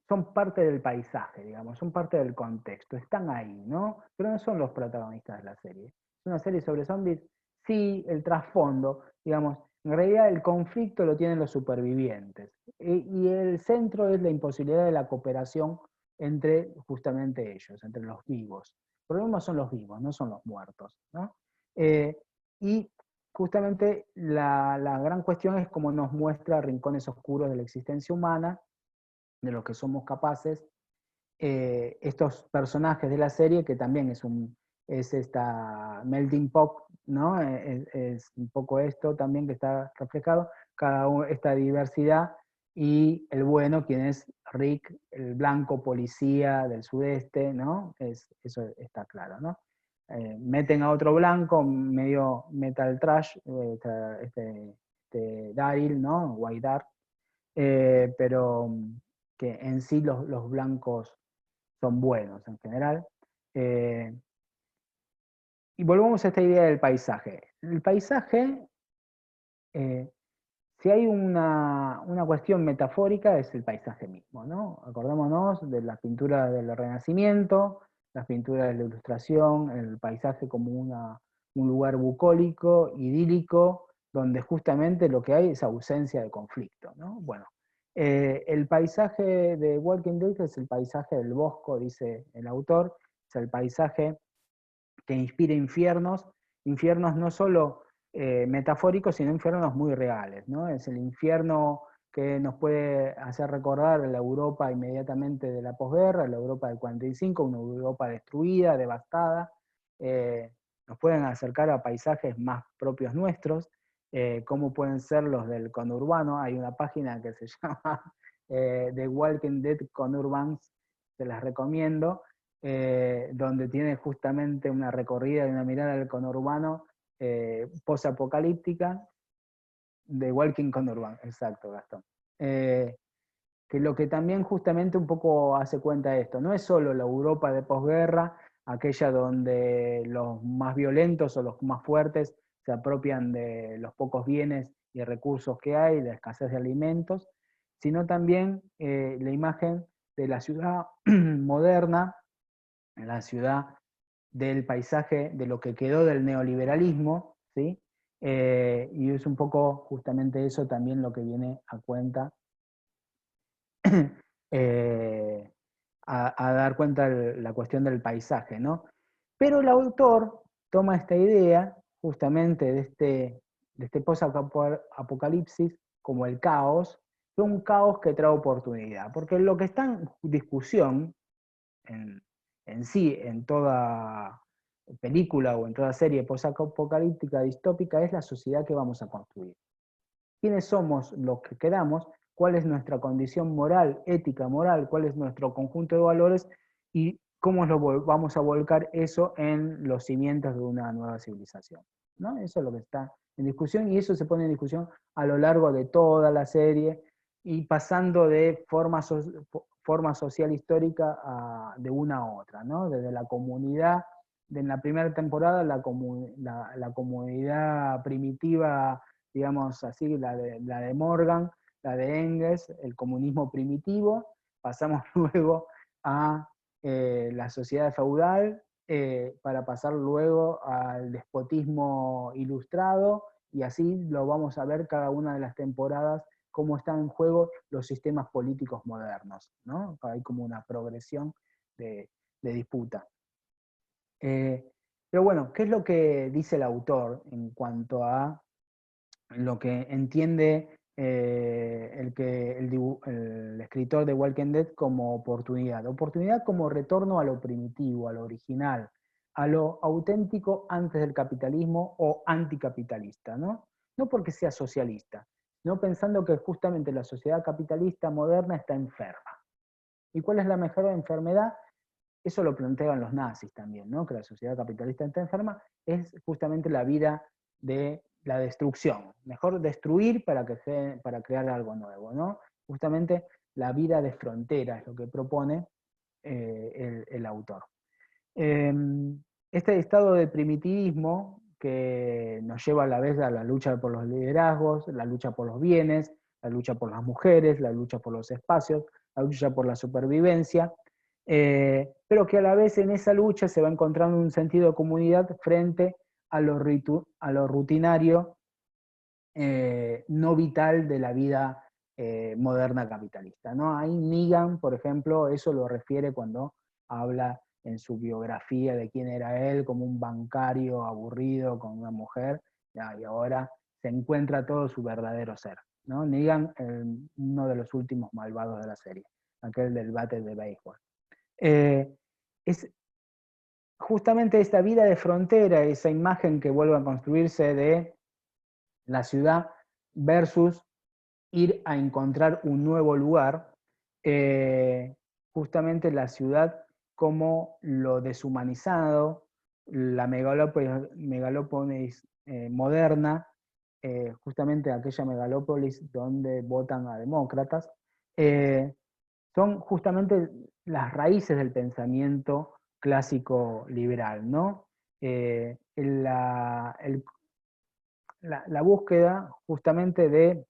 son parte del paisaje, digamos, son parte del contexto, están ahí, ¿no? Pero no son los protagonistas de la serie. Es una serie sobre zombies, sí, el trasfondo, digamos, en realidad el conflicto lo tienen los supervivientes. Y el centro es la imposibilidad de la cooperación entre justamente ellos, entre los vivos. El problema son los vivos, no son los muertos, ¿no? Y justamente la gran cuestión es cómo nos muestra rincones oscuros de la existencia humana, de lo que somos capaces, estos personajes de la serie, que también es esta melting pot, ¿no? Es un poco esto también que está reflejado, esta diversidad, y el bueno, quien es Rick, el blanco policía del sudeste, ¿no? Eso está claro, ¿no? Meten a otro blanco, medio metal trash, Daryl, ¿no? White Dark, pero que en sí los blancos son buenos en general. Eh, y volvemos a esta idea del paisaje. El paisaje, eh, si hay una cuestión metafórica, es el paisaje mismo, ¿no? Acordémonos de las pinturas del Renacimiento, las pinturas de la Ilustración, el paisaje como un lugar bucólico, idílico, donde justamente lo que hay es ausencia de conflicto, ¿no? Bueno, el paisaje de Walking Dead es el paisaje del bosco, dice el autor, es el paisaje que inspira infiernos no solo metafóricos, sino infiernos muy reales, ¿no? Es el infierno que nos puede hacer recordar la Europa inmediatamente de la posguerra, la Europa del 45, una Europa destruida, devastada. Nos pueden acercar a paisajes más propios nuestros, como pueden ser los del conurbano. Hay una página que se llama The Walking Dead Conurbans, se las recomiendo, donde tiene justamente una recorrida y una mirada del conurbano posapocalíptica de Walking con Urban, exacto, Gastón. Que lo que también justamente un poco hace cuenta de esto, no es solo la Europa de posguerra, aquella donde los más violentos o los más fuertes se apropian de los pocos bienes y recursos que hay, de la escasez de alimentos, sino también la imagen de la ciudad moderna, la ciudad del paisaje, de lo que quedó del neoliberalismo, ¿sí? Y es un poco justamente eso también lo que viene a cuenta, a dar cuenta de la cuestión del paisaje, ¿no? Pero el autor toma esta idea justamente de este post-apocalipsis como el caos, pero un caos que trae oportunidad, porque lo que está en discusión en sí, en toda película o en toda serie post-apocalíptica distópica, es la sociedad que vamos a construir. ¿Quiénes somos los que quedamos? ¿Cuál es nuestra condición moral, ética, moral? ¿Cuál es nuestro conjunto de valores? Y cómo vamos a volcar eso en los cimientos de una nueva civilización, ¿no? Eso es lo que está en discusión, y eso se pone en discusión a lo largo de toda la serie, y pasando de forma social histórica de una a otra, ¿no? Desde la comunidad, en la primera temporada, la comunidad primitiva, digamos así, la de Morgan, la de Engels, el comunismo primitivo. Pasamos luego a la sociedad feudal, para pasar luego al despotismo ilustrado, y así lo vamos a ver cada una de las temporadas, cómo están en juego los sistemas políticos modernos, ¿no? Hay como una progresión de disputa. Pero bueno, ¿qué es lo que dice el autor en cuanto a lo que entiende el escritor de Walking Dead como oportunidad? Oportunidad como retorno a lo primitivo, a lo original, a lo auténtico antes del capitalismo o anticapitalista, ¿no? No porque sea socialista, no pensando que justamente la sociedad capitalista moderna está enferma. ¿Y cuál es la mejor enfermedad? Eso lo plantean los nazis también, ¿no? Que la sociedad capitalista está enferma, es justamente la vida de la destrucción. Mejor destruir para crear algo nuevo, ¿no? Justamente la vida de frontera es lo que propone el autor. Este estado de primitivismo que nos lleva a la vez a la lucha por los liderazgos, la lucha por los bienes, la lucha por las mujeres, la lucha por los espacios, la lucha por la supervivencia, pero que a la vez en esa lucha se va encontrando un sentido de comunidad frente a lo rutinario, no vital de la vida moderna capitalista, ¿no? Ahí Negan, por ejemplo, eso lo refiere cuando habla en su biografía de quién era él, como un bancario aburrido con una mujer, y ahora se encuentra todo su verdadero ser, ¿no? Negan, uno de los últimos malvados de la serie, aquel del bate de béisbol. Es justamente esta vida de frontera, esa imagen que vuelve a construirse de la ciudad versus ir a encontrar un nuevo lugar, justamente la ciudad como lo deshumanizado, la megalópolis moderna, justamente aquella megalópolis donde votan a demócratas, son justamente las raíces del pensamiento clásico liberal, ¿no? La búsqueda justamente de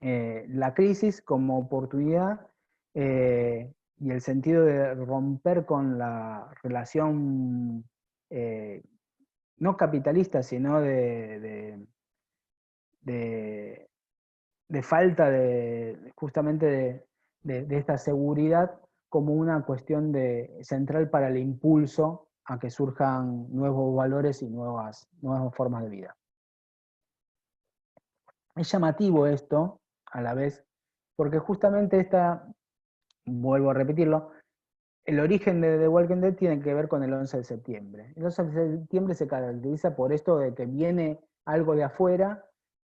la crisis como oportunidad, y el sentido de romper con la relación no capitalista, sino de falta justamente de esta seguridad como una cuestión central para el impulso a que surjan nuevos valores y nuevas formas de vida. Es llamativo esto, a la vez, porque justamente vuelvo a repetirlo, el origen de The Walking Dead tiene que ver con el 11 de septiembre. El 11 de septiembre se caracteriza por esto de que viene algo de afuera,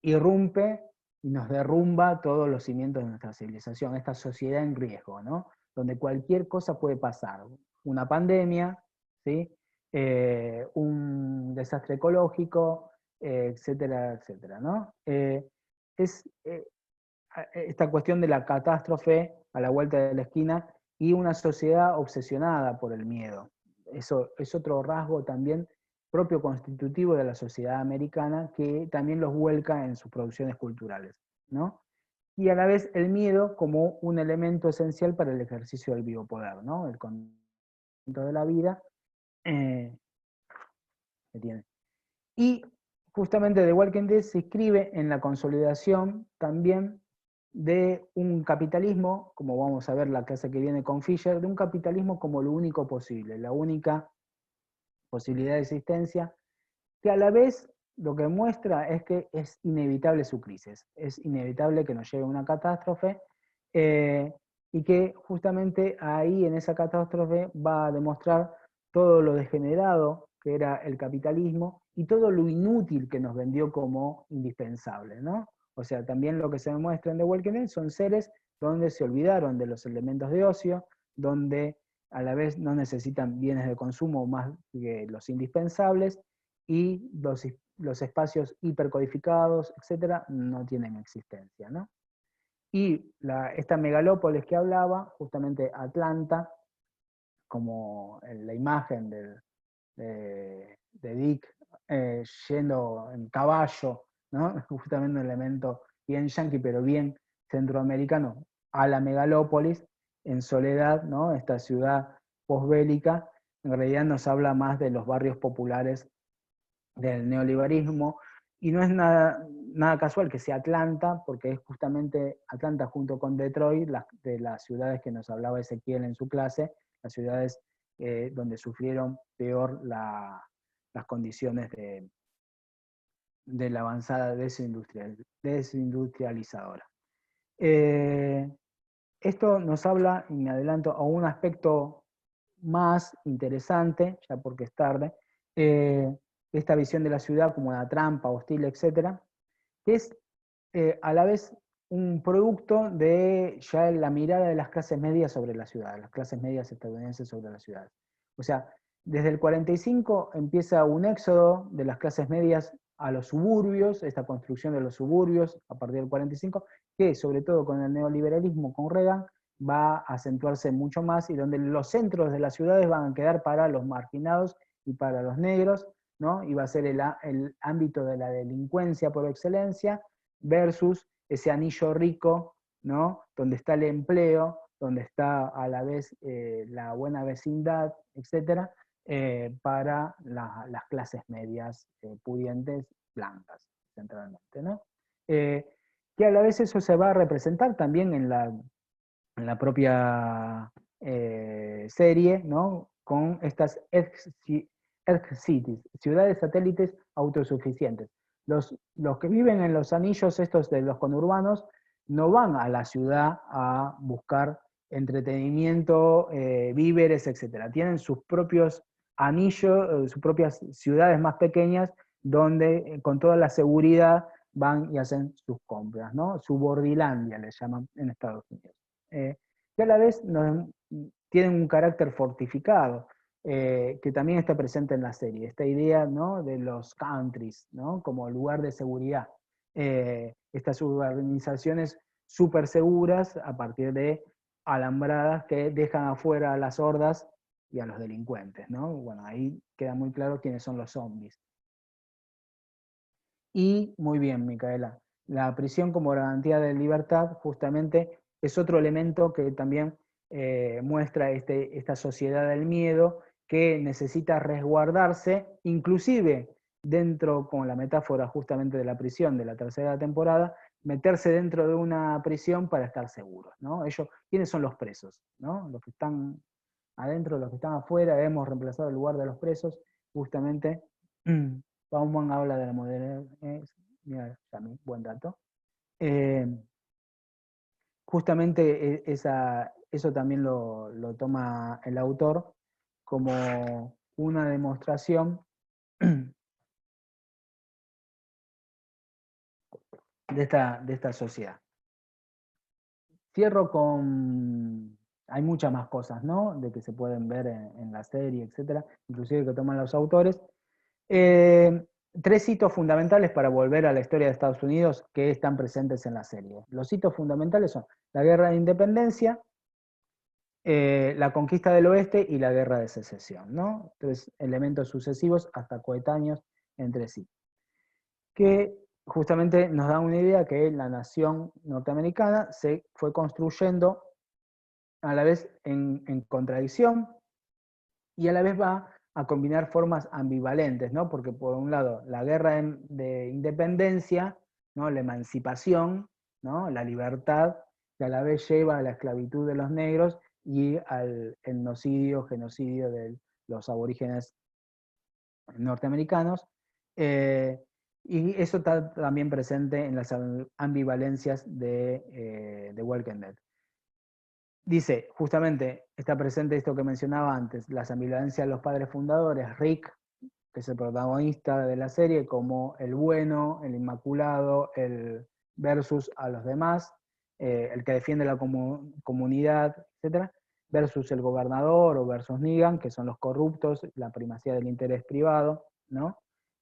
irrumpe y nos derrumba todos los cimientos de nuestra civilización, esta sociedad en riesgo, ¿no? Donde cualquier cosa puede pasar. Una pandemia, ¿sí? un desastre ecológico, etcétera, etcétera, ¿no? Esta cuestión de la catástrofe a la vuelta de la esquina y una sociedad obsesionada por el miedo. Eso es otro rasgo también propio constitutivo de la sociedad americana que también los vuelca en sus producciones culturales, ¿no? Y a la vez el miedo como un elemento esencial para el ejercicio del biopoder, ¿no? El conjunto de la vida que tiene. Y justamente The Walking Dead se inscribe en la consolidación también de un capitalismo, como vamos a ver la clase que viene con Fisher, de un capitalismo como lo único posible, la única posibilidad de existencia, que a la vez lo que muestra es que es inevitable su crisis, es inevitable que nos llegue una catástrofe, y que justamente ahí en esa catástrofe va a demostrar todo lo degenerado que era el capitalismo y todo lo inútil que nos vendió como indispensable, ¿no? O sea, también lo que se demuestra en The Walking Dead son seres donde se olvidaron de los elementos de ocio, donde a la vez no necesitan bienes de consumo más que los indispensables, y los espacios hipercodificados, etcétera, no tienen existencia, ¿no? Y esta megalópolis que hablaba, justamente Atlanta, como en la imagen de Dick yendo en caballo, ¿no? Justamente un elemento bien yankee, pero bien centroamericano, a la megalópolis, en Soledad, ¿no? Esta ciudad posbélica, en realidad nos habla más de los barrios populares del neoliberalismo, y no es nada casual que sea Atlanta, porque es justamente Atlanta junto con Detroit, de las ciudades que nos hablaba Ezequiel en su clase, las ciudades donde sufrieron peor las condiciones de la avanzada desindustrializadora. Esto nos habla, y me adelanto, a un aspecto más interesante, ya porque es tarde, esta visión de la ciudad como una trampa, hostil, etcétera, que es a la vez un producto de ya la mirada de las clases medias sobre la ciudad, las clases medias estadounidenses sobre la ciudad. O sea, desde el 45 empieza un éxodo de las clases medias a los suburbios, esta construcción de los suburbios a partir del 45, que sobre todo con el neoliberalismo, con Reagan, va a acentuarse mucho más, y donde los centros de las ciudades van a quedar para los marginados y para los negros, ¿no? Y va a ser el ámbito de la delincuencia por excelencia, versus ese anillo rico, ¿no? Donde está el empleo, donde está a la vez la buena vecindad, etcétera, para las clases medias pudientes, blancas, centralmente, ¿no? Que a la vez eso se va a representar también en la propia serie, ¿no? Con estas Cities, ciudades satélites autosuficientes. Los que viven en los anillos estos de los conurbanos no van a la ciudad a buscar entretenimiento, víveres, etc. Tienen sus propios anillos, sus propias ciudades más pequeñas, donde con toda la seguridad van y hacen sus compras, ¿no? Suburbilandia le llaman en Estados Unidos. Que a la vez tienen un carácter fortificado, que también está presente en la serie, esta idea, ¿no? De los countries, ¿no? Como lugar de seguridad. Estas urbanizaciones súper seguras a partir de alambradas que dejan afuera a las hordas y a los delincuentes, ¿no? Bueno, ahí queda muy claro quiénes son los zombies. Y muy bien, Micaela, la prisión como garantía de libertad justamente es otro elemento que también muestra esta sociedad del miedo que necesita resguardarse, inclusive dentro, con la metáfora justamente de la prisión de la tercera temporada, meterse dentro de una prisión para estar seguros, ¿no? ¿Quiénes son los presos? ¿No? Los que están adentro, los que están afuera, hemos reemplazado el lugar de los presos, justamente. Bauman habla de la modernidad, mira, también, buen dato. Justamente eso también lo toma el autor como una demostración de esta sociedad. Cierro con hay muchas más cosas, ¿no? De que se pueden ver en la serie, etcétera, inclusive que toman los autores. Tres hitos fundamentales para volver a la historia de Estados Unidos que están presentes en la serie. Los hitos fundamentales son la Guerra de Independencia, la conquista del oeste y la Guerra de Secesión, ¿no? Tres elementos sucesivos hasta coetáneos entre sí, que justamente nos da una idea que la nación norteamericana se fue construyendo a la vez en contradicción y a la vez va a combinar formas ambivalentes, ¿no? Porque por un lado, la guerra de independencia, ¿no? La emancipación, ¿no? La libertad, que a la vez lleva a la esclavitud de los negros y al genocidio de los aborígenes norteamericanos. Y eso está también presente en las ambivalencias de Walking Dead. Dice, justamente, está presente esto que mencionaba antes, las ambivalencias de los padres fundadores, Rick, que es el protagonista de la serie, como el bueno, el inmaculado, el versus a los demás, el que defiende la comunidad, etc., versus el gobernador o versus Negan, que son los corruptos, la primacía del interés privado, ¿no?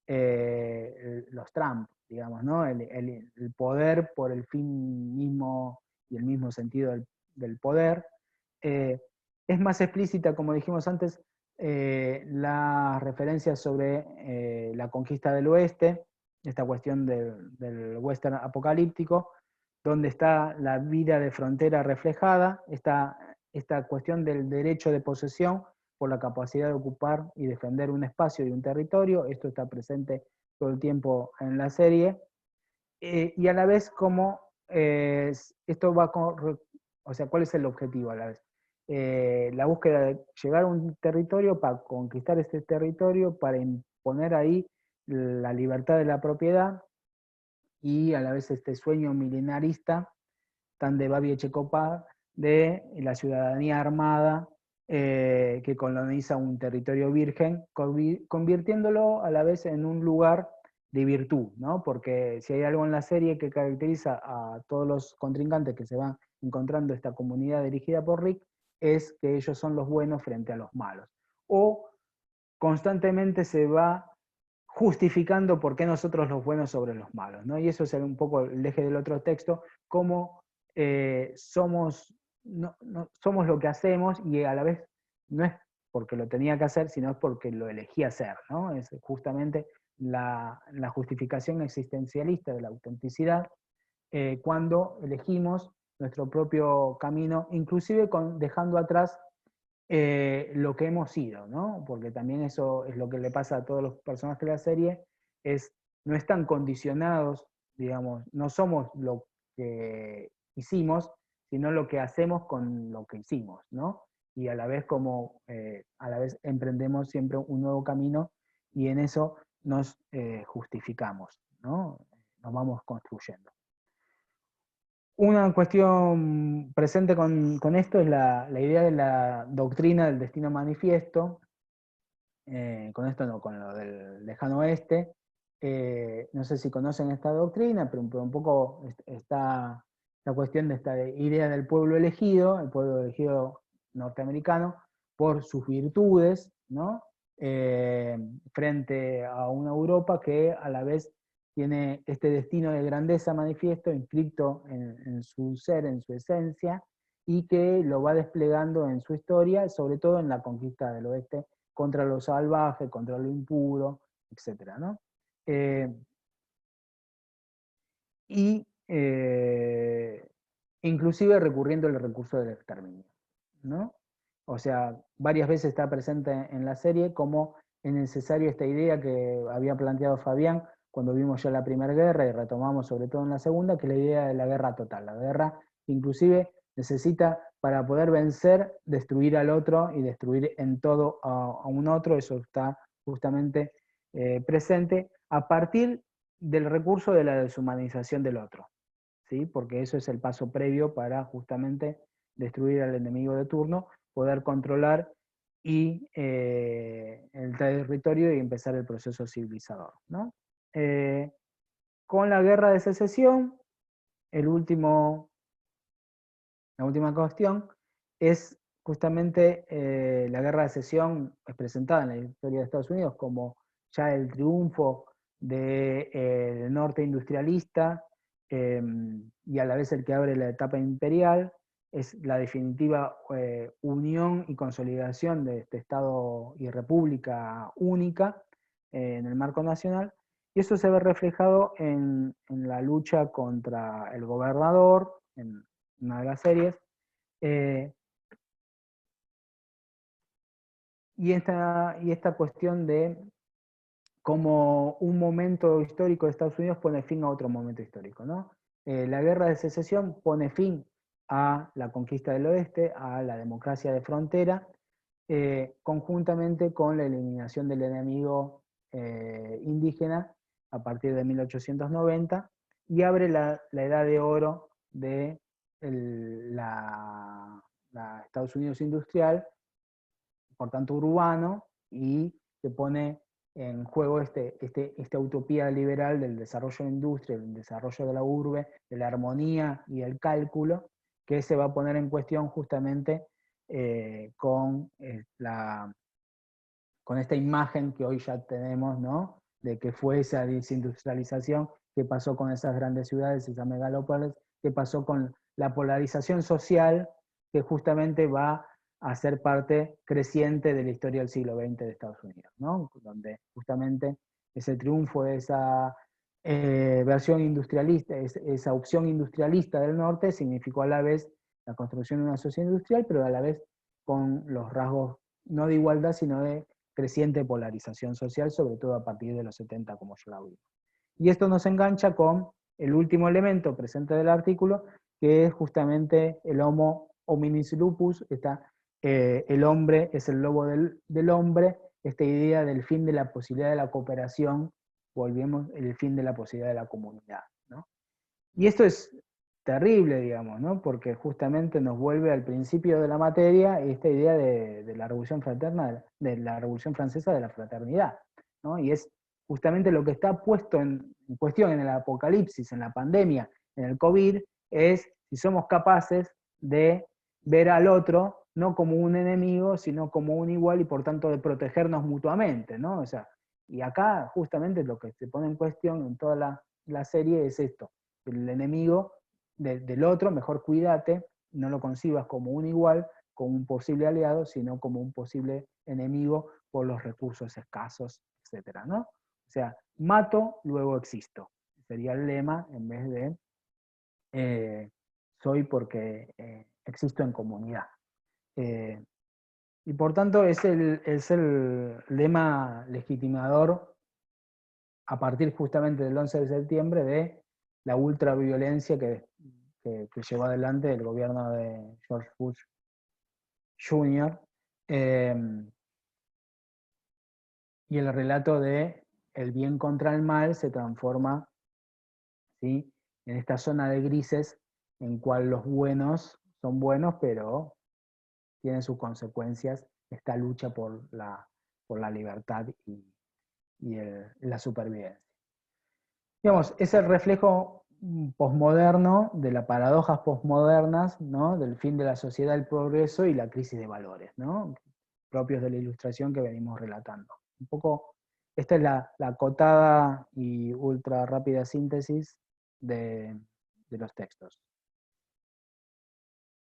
Los Trump, digamos, ¿no? El poder por el fin mismo y el mismo sentido del poder. Es más explícita, como dijimos antes, las referencias sobre la conquista del oeste, esta cuestión del western apocalíptico, donde está la vida de frontera reflejada, esta cuestión del derecho de posesión por la capacidad de ocupar y defender un espacio y un territorio, esto está presente todo el tiempo en la serie, y a la vez como esto va con, o sea, ¿cuál es el objetivo a la vez? La búsqueda de llegar a un territorio para conquistar este territorio, para imponer ahí la libertad de la propiedad y a la vez este sueño milenarista tan de Babi Echecopar de la ciudadanía armada que coloniza un territorio virgen, convirtiéndolo a la vez en un lugar de virtud, ¿no? Porque si hay algo en la serie que caracteriza a todos los contrincantes que se van encontrando esta comunidad dirigida por Rick, es que ellos son los buenos frente a los malos. O constantemente se va justificando por qué nosotros los buenos sobre los malos, ¿no? Y eso es un poco el eje del otro texto, cómo somos lo que hacemos y a la vez no es porque lo tenía que hacer, sino es porque lo elegí hacer, ¿no? Es justamente la justificación existencialista de la autenticidad cuando elegimos nuestro propio camino, inclusive dejando atrás lo que hemos sido, ¿no? Porque también eso es lo que le pasa a todos los personajes de la serie, no están condicionados, digamos, no somos lo que hicimos, sino lo que hacemos con lo que hicimos, ¿no? Y a la vez a la vez emprendemos siempre un nuevo camino y en eso nos justificamos, ¿no? Nos vamos construyendo. Una cuestión presente con esto es la idea de la doctrina del destino manifiesto, con esto no, con lo del lejano oeste. No sé si conocen esta doctrina, pero un poco está la cuestión de esta idea del pueblo elegido, el pueblo elegido norteamericano, por sus virtudes, ¿no? Frente a una Europa que a la vez tiene este destino de grandeza manifiesto inscrito en su ser, en su esencia, y que lo va desplegando en su historia, sobre todo en la conquista del oeste, contra lo salvaje, contra lo impuro, etc., ¿no? Inclusive recurriendo al recurso del exterminio, ¿no? O sea, varias veces está presente en la serie como es necesaria esta idea que había planteado Fabián cuando vimos ya la Primera Guerra y retomamos sobre todo en la Segunda, que es la idea de la guerra total, la guerra que inclusive necesita para poder vencer, destruir al otro y destruir en todo a un otro, eso está justamente presente a partir del recurso de la deshumanización del otro, ¿sí? Porque eso es el paso previo para justamente destruir al enemigo de turno, poder controlar el territorio y empezar el proceso civilizador, ¿no? Con la guerra de secesión, la última cuestión es justamente la guerra de secesión es presentada en la historia de Estados Unidos como ya el triunfo del norte industrialista y a la vez el que abre la etapa imperial, es la definitiva unión y consolidación de este Estado y república única en el marco nacional, y eso se ve reflejado en la lucha contra el gobernador, en una de las series, eh, y esta cuestión de cómo un momento histórico de Estados Unidos pone fin a otro momento histórico, ¿no? La guerra de secesión pone fin a la conquista del oeste, a la democracia de frontera, conjuntamente con la eliminación del enemigo indígena a partir de 1890, y abre la edad de oro de la Estados Unidos industrial, por tanto urbano, y que pone en juego esta utopía liberal del desarrollo de industria, del desarrollo de la urbe, de la armonía y el cálculo, que se va a poner en cuestión justamente con esta imagen que hoy ya tenemos, ¿no? De que fue esa desindustrialización, qué pasó con esas grandes ciudades, esas megalópolis, qué pasó con la polarización social, que justamente va a ser parte creciente de la historia del siglo XX de Estados Unidos, ¿no? Donde justamente ese triunfo de esa versión industrialista, esa opción industrialista del norte, significó a la vez la construcción de una sociedad industrial, pero a la vez con los rasgos no de igualdad, sino de creciente polarización social, sobre todo a partir de los 70, como ya la vimos. Y esto nos engancha con el último elemento presente del artículo, que es justamente el Homo hominis lupus, el hombre es el lobo del hombre, esta idea del fin de la posibilidad de la cooperación, volvemos, el fin de la posibilidad de la comunidad, ¿no? Y esto es terrible, digamos, ¿no? Porque justamente nos vuelve al principio de la materia esta idea de la Revolución Fraterna, de la Revolución Francesa de la fraternidad, ¿no? Y es justamente lo que está puesto en cuestión en el apocalipsis, en la pandemia, en el COVID, es si somos capaces de ver al otro no como un enemigo, sino como un igual, y por tanto de protegernos mutuamente, ¿no? O sea, y acá justamente lo que se pone en cuestión en toda la serie es esto: el enemigo del otro, mejor cuídate, no lo concibas como un igual, como un posible aliado, sino como un posible enemigo por los recursos escasos, etcétera, ¿no? O sea, mato, luego existo. Sería el lema, en vez de soy porque existo en comunidad. Y por tanto es el lema legitimador a partir justamente del 11 de septiembre de la ultraviolencia que llevó adelante el gobierno de George Bush Jr. Y el relato de el bien contra el mal se transforma, ¿sí?, en esta zona de grises en cual los buenos son buenos, pero tienen sus consecuencias esta lucha por la libertad y la supervivencia. Digamos, es el reflejo posmoderno de las paradojas posmodernas, ¿no?, del fin de la sociedad, el progreso y la crisis de valores, ¿no?, propios de la Ilustración que venimos relatando. Un poco, esta es la acotada y ultra rápida síntesis de los textos.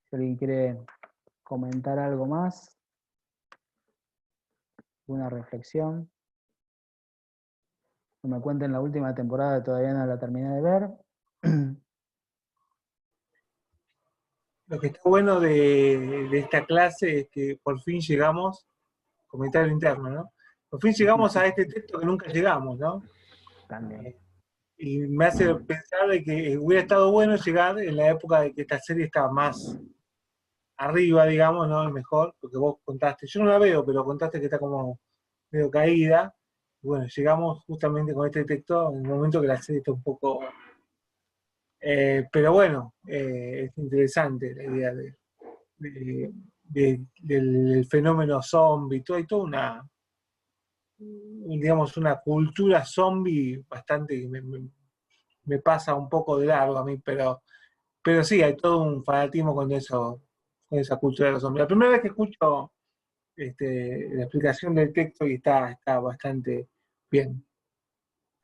Si alguien quiere comentar algo más, una reflexión. No me cuenten la última temporada, todavía no la terminé de ver. Lo que está bueno de esta clase es que por fin llegamos, comentario interno, ¿no? Por fin llegamos a este texto que nunca llegamos, ¿no? También. Y me hace pensar de que hubiera estado bueno llegar en la época de que esta serie estaba más arriba, digamos, ¿no? Mejor, porque vos contaste, yo no la veo, pero contaste que está como medio caída. Y bueno, llegamos justamente con este texto en el momento que la serie está un poco... pero bueno, es interesante la idea del fenómeno zombie, hay toda una, digamos, una cultura zombie bastante que me pasa un poco de largo a mí, pero sí, hay todo un fanatismo con eso con esa cultura de los zombies. La primera vez que escucho la explicación del texto y está bastante bien.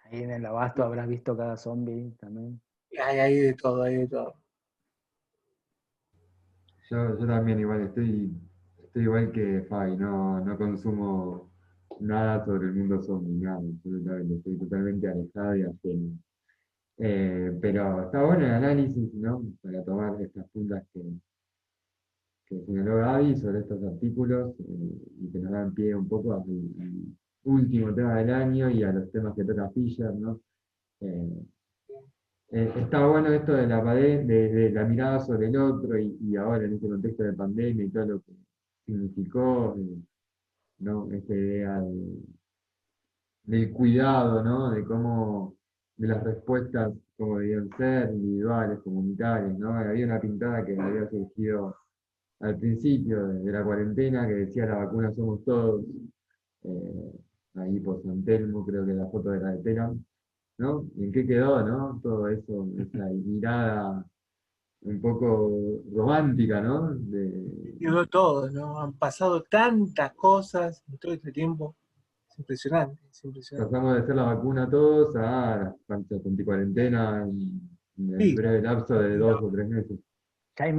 Ahí en el abasto habrás visto cada zombie también. Hay de todo, hay de todo. Yo también igual estoy igual que Fabi, no consumo nada sobre el mundo zombie, nada, absolutamente, estoy totalmente alejado y ajeno. Pero está bueno el análisis, ¿no? Para tomar estas puntas que señaló Gaby sobre estos artículos y que nos dan pie un poco al último tema del año y a los temas que toca Fisher, ¿no? Eh, Está bueno esto de de la mirada sobre el otro y ahora en este contexto de pandemia y todo lo que significó, ¿no? Esta idea del cuidado, ¿no? De cómo, de las respuestas, como debían ser, individuales, comunitarias, ¿no? Había una pintada que había surgido al principio de la cuarentena que decía la vacuna somos todos, eh, ahí por San Telmo, creo que la foto de la de Telam, ¿no? ¿Y en qué quedó, no? Todo eso, esa mirada un poco romántica, ¿no? Quedó todo, ¿no? Han pasado tantas cosas en todo este tiempo. Es impresionante, es impresionante. Pasamos de hacer la vacuna todos a la anticuarentena en el Sí, breve lapso de 2 o 3 meses. Ya hay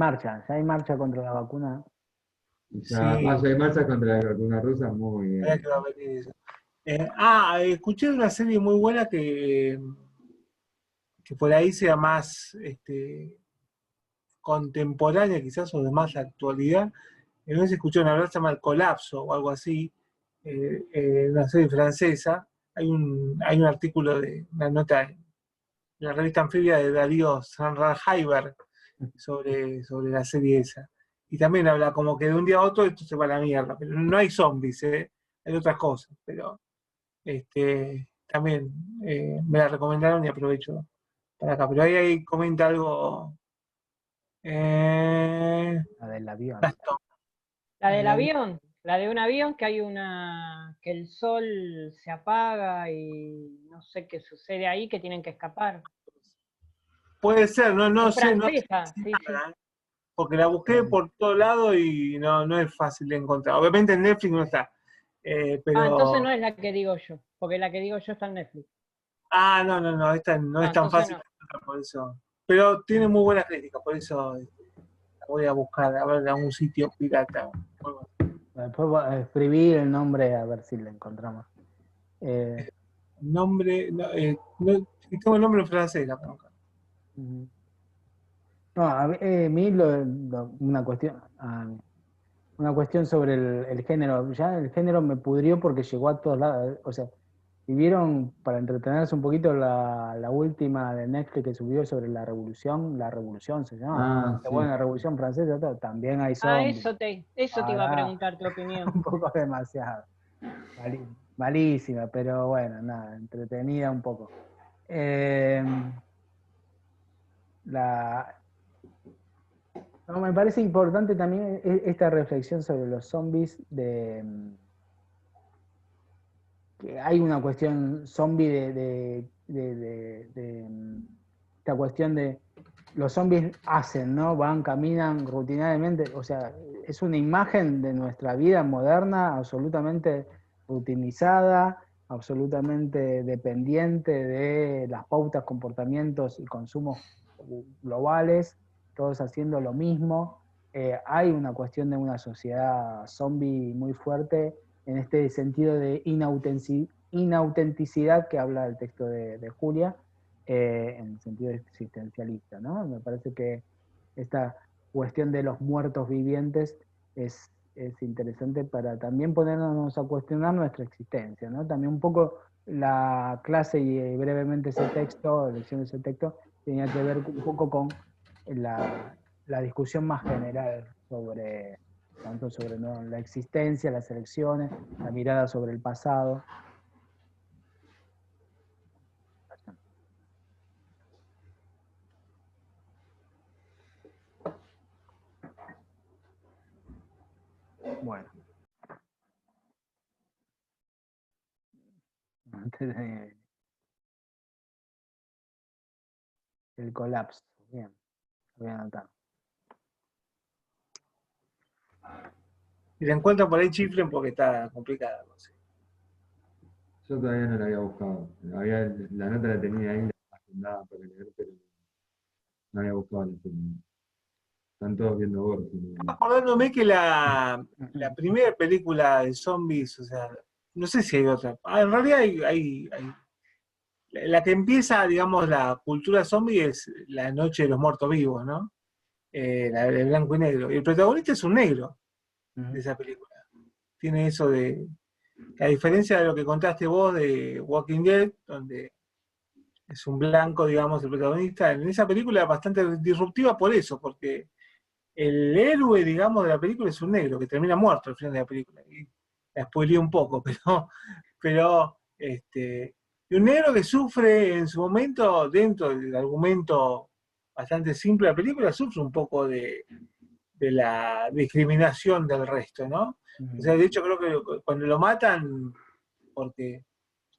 marcha contra la vacuna. Y ya sí, hay marcha contra la vacuna rusa, muy había bien. que va a venir eso. Escuché una serie muy buena que por ahí sea más contemporánea quizás o de más actualidad. No sé si escuché una vez, se llama El Colapso o algo así, una serie francesa. Hay un artículo de una nota en la revista anfibia de Darío Sanrahayber sobre la serie esa. Y también habla como que de un día a otro esto se va a la mierda, pero no hay zombies, hay otras cosas, pero también me la recomendaron y aprovecho para acá. Pero ahí comenta algo La del avión. Gastón. La del El avión. avión, la de un avión que que el sol se apaga y no sé qué sucede ahí, que tienen que escapar. Puede ser, no Es sé, francesa, sí, sí. nada, porque la busqué por todo lado y no es fácil de encontrar. Obviamente en Netflix no está. Entonces no Pero. es la que digo yo, porque la que digo yo está en Netflix. No, esta no es tan Entonces fácil no. de encontrar, por eso. Pero tiene muy buenas críticas, por eso la voy a buscar, a ver en algún sitio pirata. Después voy a escribir el nombre a ver si lo encontramos. Nombre, si tengo el nombre en francés, la pongo acá. Ujú. No, a mí una cuestión sobre el género. Ya el género me pudrió porque llegó a todos lados. O sea, si vieron, para entretenerse un poquito, la última de Netflix que subió sobre la revolución se llama. Ah, Bueno, sí. la revolución francesa, también hay zombies. Eso te iba a Ahora, preguntar tu opinión. un poco demasiado. Malísima, pero bueno, nada, entretenida un poco. Eh, la, no, me parece importante también esta reflexión sobre los zombies, que hay una cuestión zombie esta cuestión de los zombies hacen, ¿no? Van, caminan rutinariamente, o sea, es una imagen de nuestra vida moderna absolutamente rutinizada, absolutamente dependiente de las pautas, comportamientos y consumos globales, todos haciendo lo mismo. Hay una cuestión de una sociedad zombie muy fuerte en este sentido de inautenticidad que habla el texto de Julia, en el sentido existencialista, ¿no? Me parece que esta cuestión de los muertos vivientes es interesante para también ponernos a cuestionar nuestra existencia, ¿no? También un poco la clase y brevemente ese texto, la lección de ese texto, tenía que ver un poco con la discusión más general sobre tanto sobre, ¿no?, la existencia, las elecciones, la mirada sobre el pasado. Bueno, antes de el colapso, bien, lo voy a anotar. Si la encuentran por ahí, chiflen porque está complicada. No sé. Yo todavía no la había buscado. La nota la tenía ahí, agendada para leer, pero no había buscado la serie. Están todos viendo Borges. Acordándome que la primera película de zombies, o sea, no sé si hay otra. En realidad la que empieza, digamos, la cultura zombie es La Noche de los Muertos Vivos, ¿no? La de blanco y negro. Y el protagonista es un negro de esa película. Tiene eso de, a diferencia de lo que contaste vos de Walking Dead, donde es un blanco, digamos, el protagonista, en esa película es bastante disruptiva por eso, porque el héroe, digamos, de la película es un negro que termina muerto al final de la película. Y la spoileé un poco, pero y un negro que sufre en su momento, dentro del argumento bastante simple de la película, sufre un poco de la discriminación del resto, ¿no? O sea, de hecho creo que cuando lo matan, porque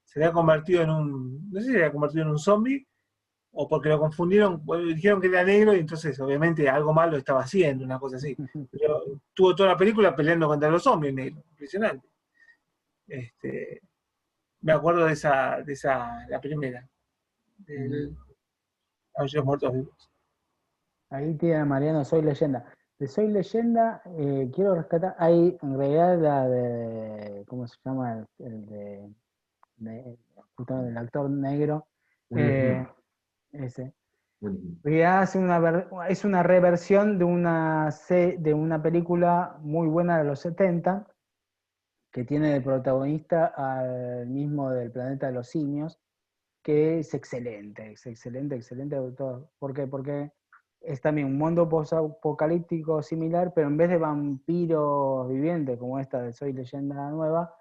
se había convertido en un, no sé si se había convertido en un zombie, o porque lo confundieron, bueno, dijeron que era negro y entonces obviamente algo malo estaba haciendo, una cosa así. Pero tuvo toda la película peleando contra los zombies negros, impresionante. Me acuerdo de esa, la primera, de los Muertos Vivos. Ahí tiene a Mariano, Soy Leyenda. De Soy Leyenda, quiero rescatar, hay en realidad la de, ¿cómo se llama? Justamente el actor negro, ese. Ya es una reversión de una película muy buena de los 70, que tiene de protagonista al mismo del Planeta de los Simios, que es excelente, excelente. ¿Por qué? Porque es también un mundo post-apocalíptico similar, pero en vez de vampiros vivientes como esta de Soy Leyenda Nueva,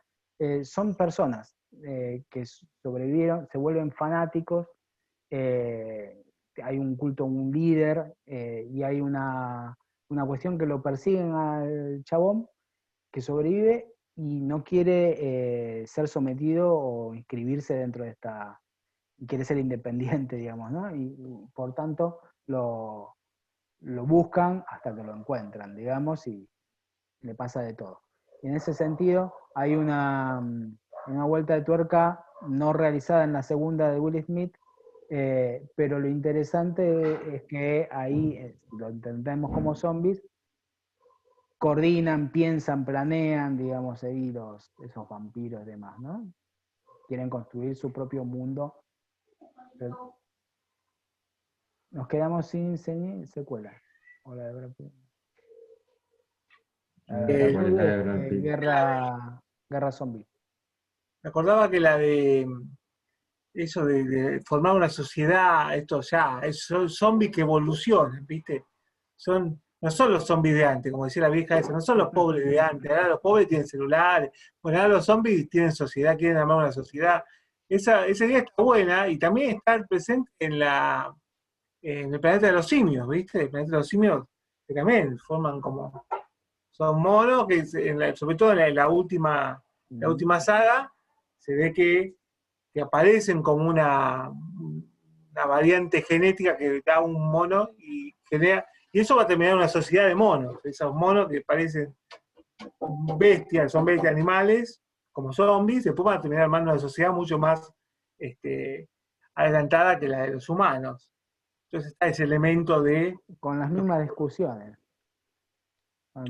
son personas que sobrevivieron, se vuelven fanáticos, hay un culto a un líder, y hay una cuestión que lo persiguen al chabón que sobrevive y no quiere ser sometido o inscribirse dentro de esta, y quiere ser independiente, digamos, ¿no? Y por tanto lo buscan hasta que lo encuentran, digamos, y le pasa de todo. Y en ese sentido hay una vuelta de tuerca no realizada en la segunda de Will Smith, pero lo interesante es que ahí, si lo entendemos como zombies, coordinan, piensan, planean, digamos, ahí esos vampiros y demás, ¿no? Quieren construir su propio mundo. Pero nos quedamos sin secuela. O la de Brad Pitt. Guerra Zombie. Me acordaba que la de eso de formar una sociedad, esto ya, son zombies que evolucionan, ¿viste? No son los zombies de antes, como decía la vieja esa, no son los pobres de antes, ahora los pobres tienen celulares, bueno, ahora los zombies tienen sociedad, quieren armar una sociedad. Esa idea está buena y también está presente en el planeta de los simios, ¿viste? El planeta de los simios que también forman como, son monos, que sobre todo en la última saga, se ve que aparecen como una variante genética que da un mono y genera, y eso va a terminar en una sociedad de monos, esos monos que parecen bestias, son bestias animales, como zombies, después van a terminar armando una sociedad mucho más adelantada que la de los humanos. Entonces está ese elemento de... Con las mismas discusiones.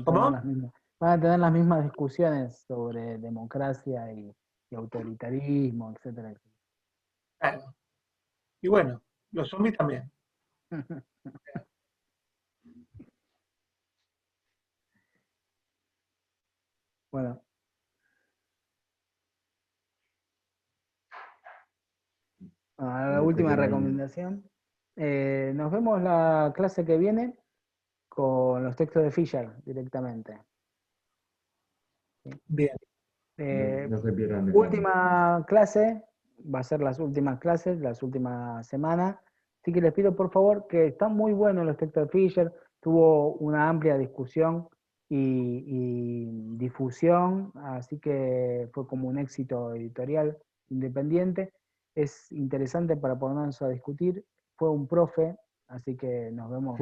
¿Cómo? Van a tener las mismas discusiones sobre democracia y autoritarismo, etcétera, etcétera. Claro. Y bueno, los zombies también. Bueno. La última recomendación. Nos vemos la clase que viene con los textos de Fisher directamente. Bien. No se pierdan. Última clase, va a ser las últimas clases, las últimas semanas. Así que les pido por favor que están muy buenos los textos de Fisher, tuvo una amplia discusión y difusión, así que fue como un éxito editorial independiente. Es interesante para ponernos a discutir. Fue un profe, así que nos vemos.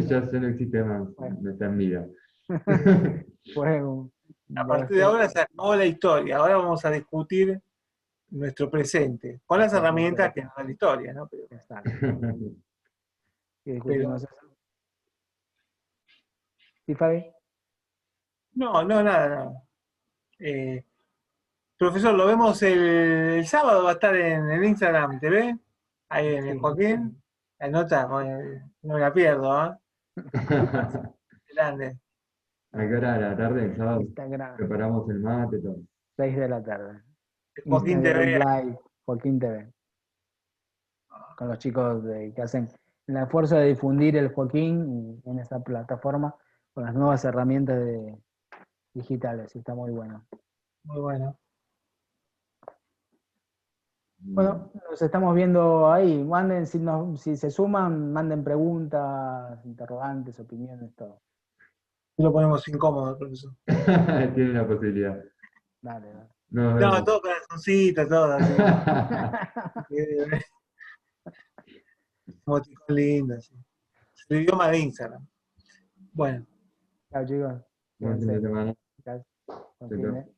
Ya se no existe más, no está en vida. Fue A partir de ahora se acabó la historia, ahora vamos a discutir nuestro presente, con las herramientas que nos da la historia, ¿no? Exacto. Y discutimos eso. ¿Sí, Fabi? No, nada. Profesor, lo vemos el sábado, va a estar en Instagram TV, ahí en el Sí. Joaquín. La nota, no me la pierdo, ¿eh? Grande. ¿A qué hora de la tarde el sábado? Instagram, Preparamos el mate, todo. 6 de la tarde. El Joaquín Instagram TV. Live, Joaquín TV. Con los chicos que hacen el esfuerzo de difundir el Joaquín en esa plataforma con las nuevas herramientas digitales. Está muy bueno. Muy bueno. Bueno, nos estamos viendo ahí. Manden, si se suman, manden preguntas, interrogantes, opiniones, todo. Lo ponemos incómodo, profesor. Tiene la posibilidad. Dale, dale. Nos No, vemos. todo corazoncito, todo así. Emoticón lindo, así. Es el idioma de Instagram. Bueno. Chao, chicos. Buen fin de Quédense. semana. Gracias. Buen Chau, fin chau. de-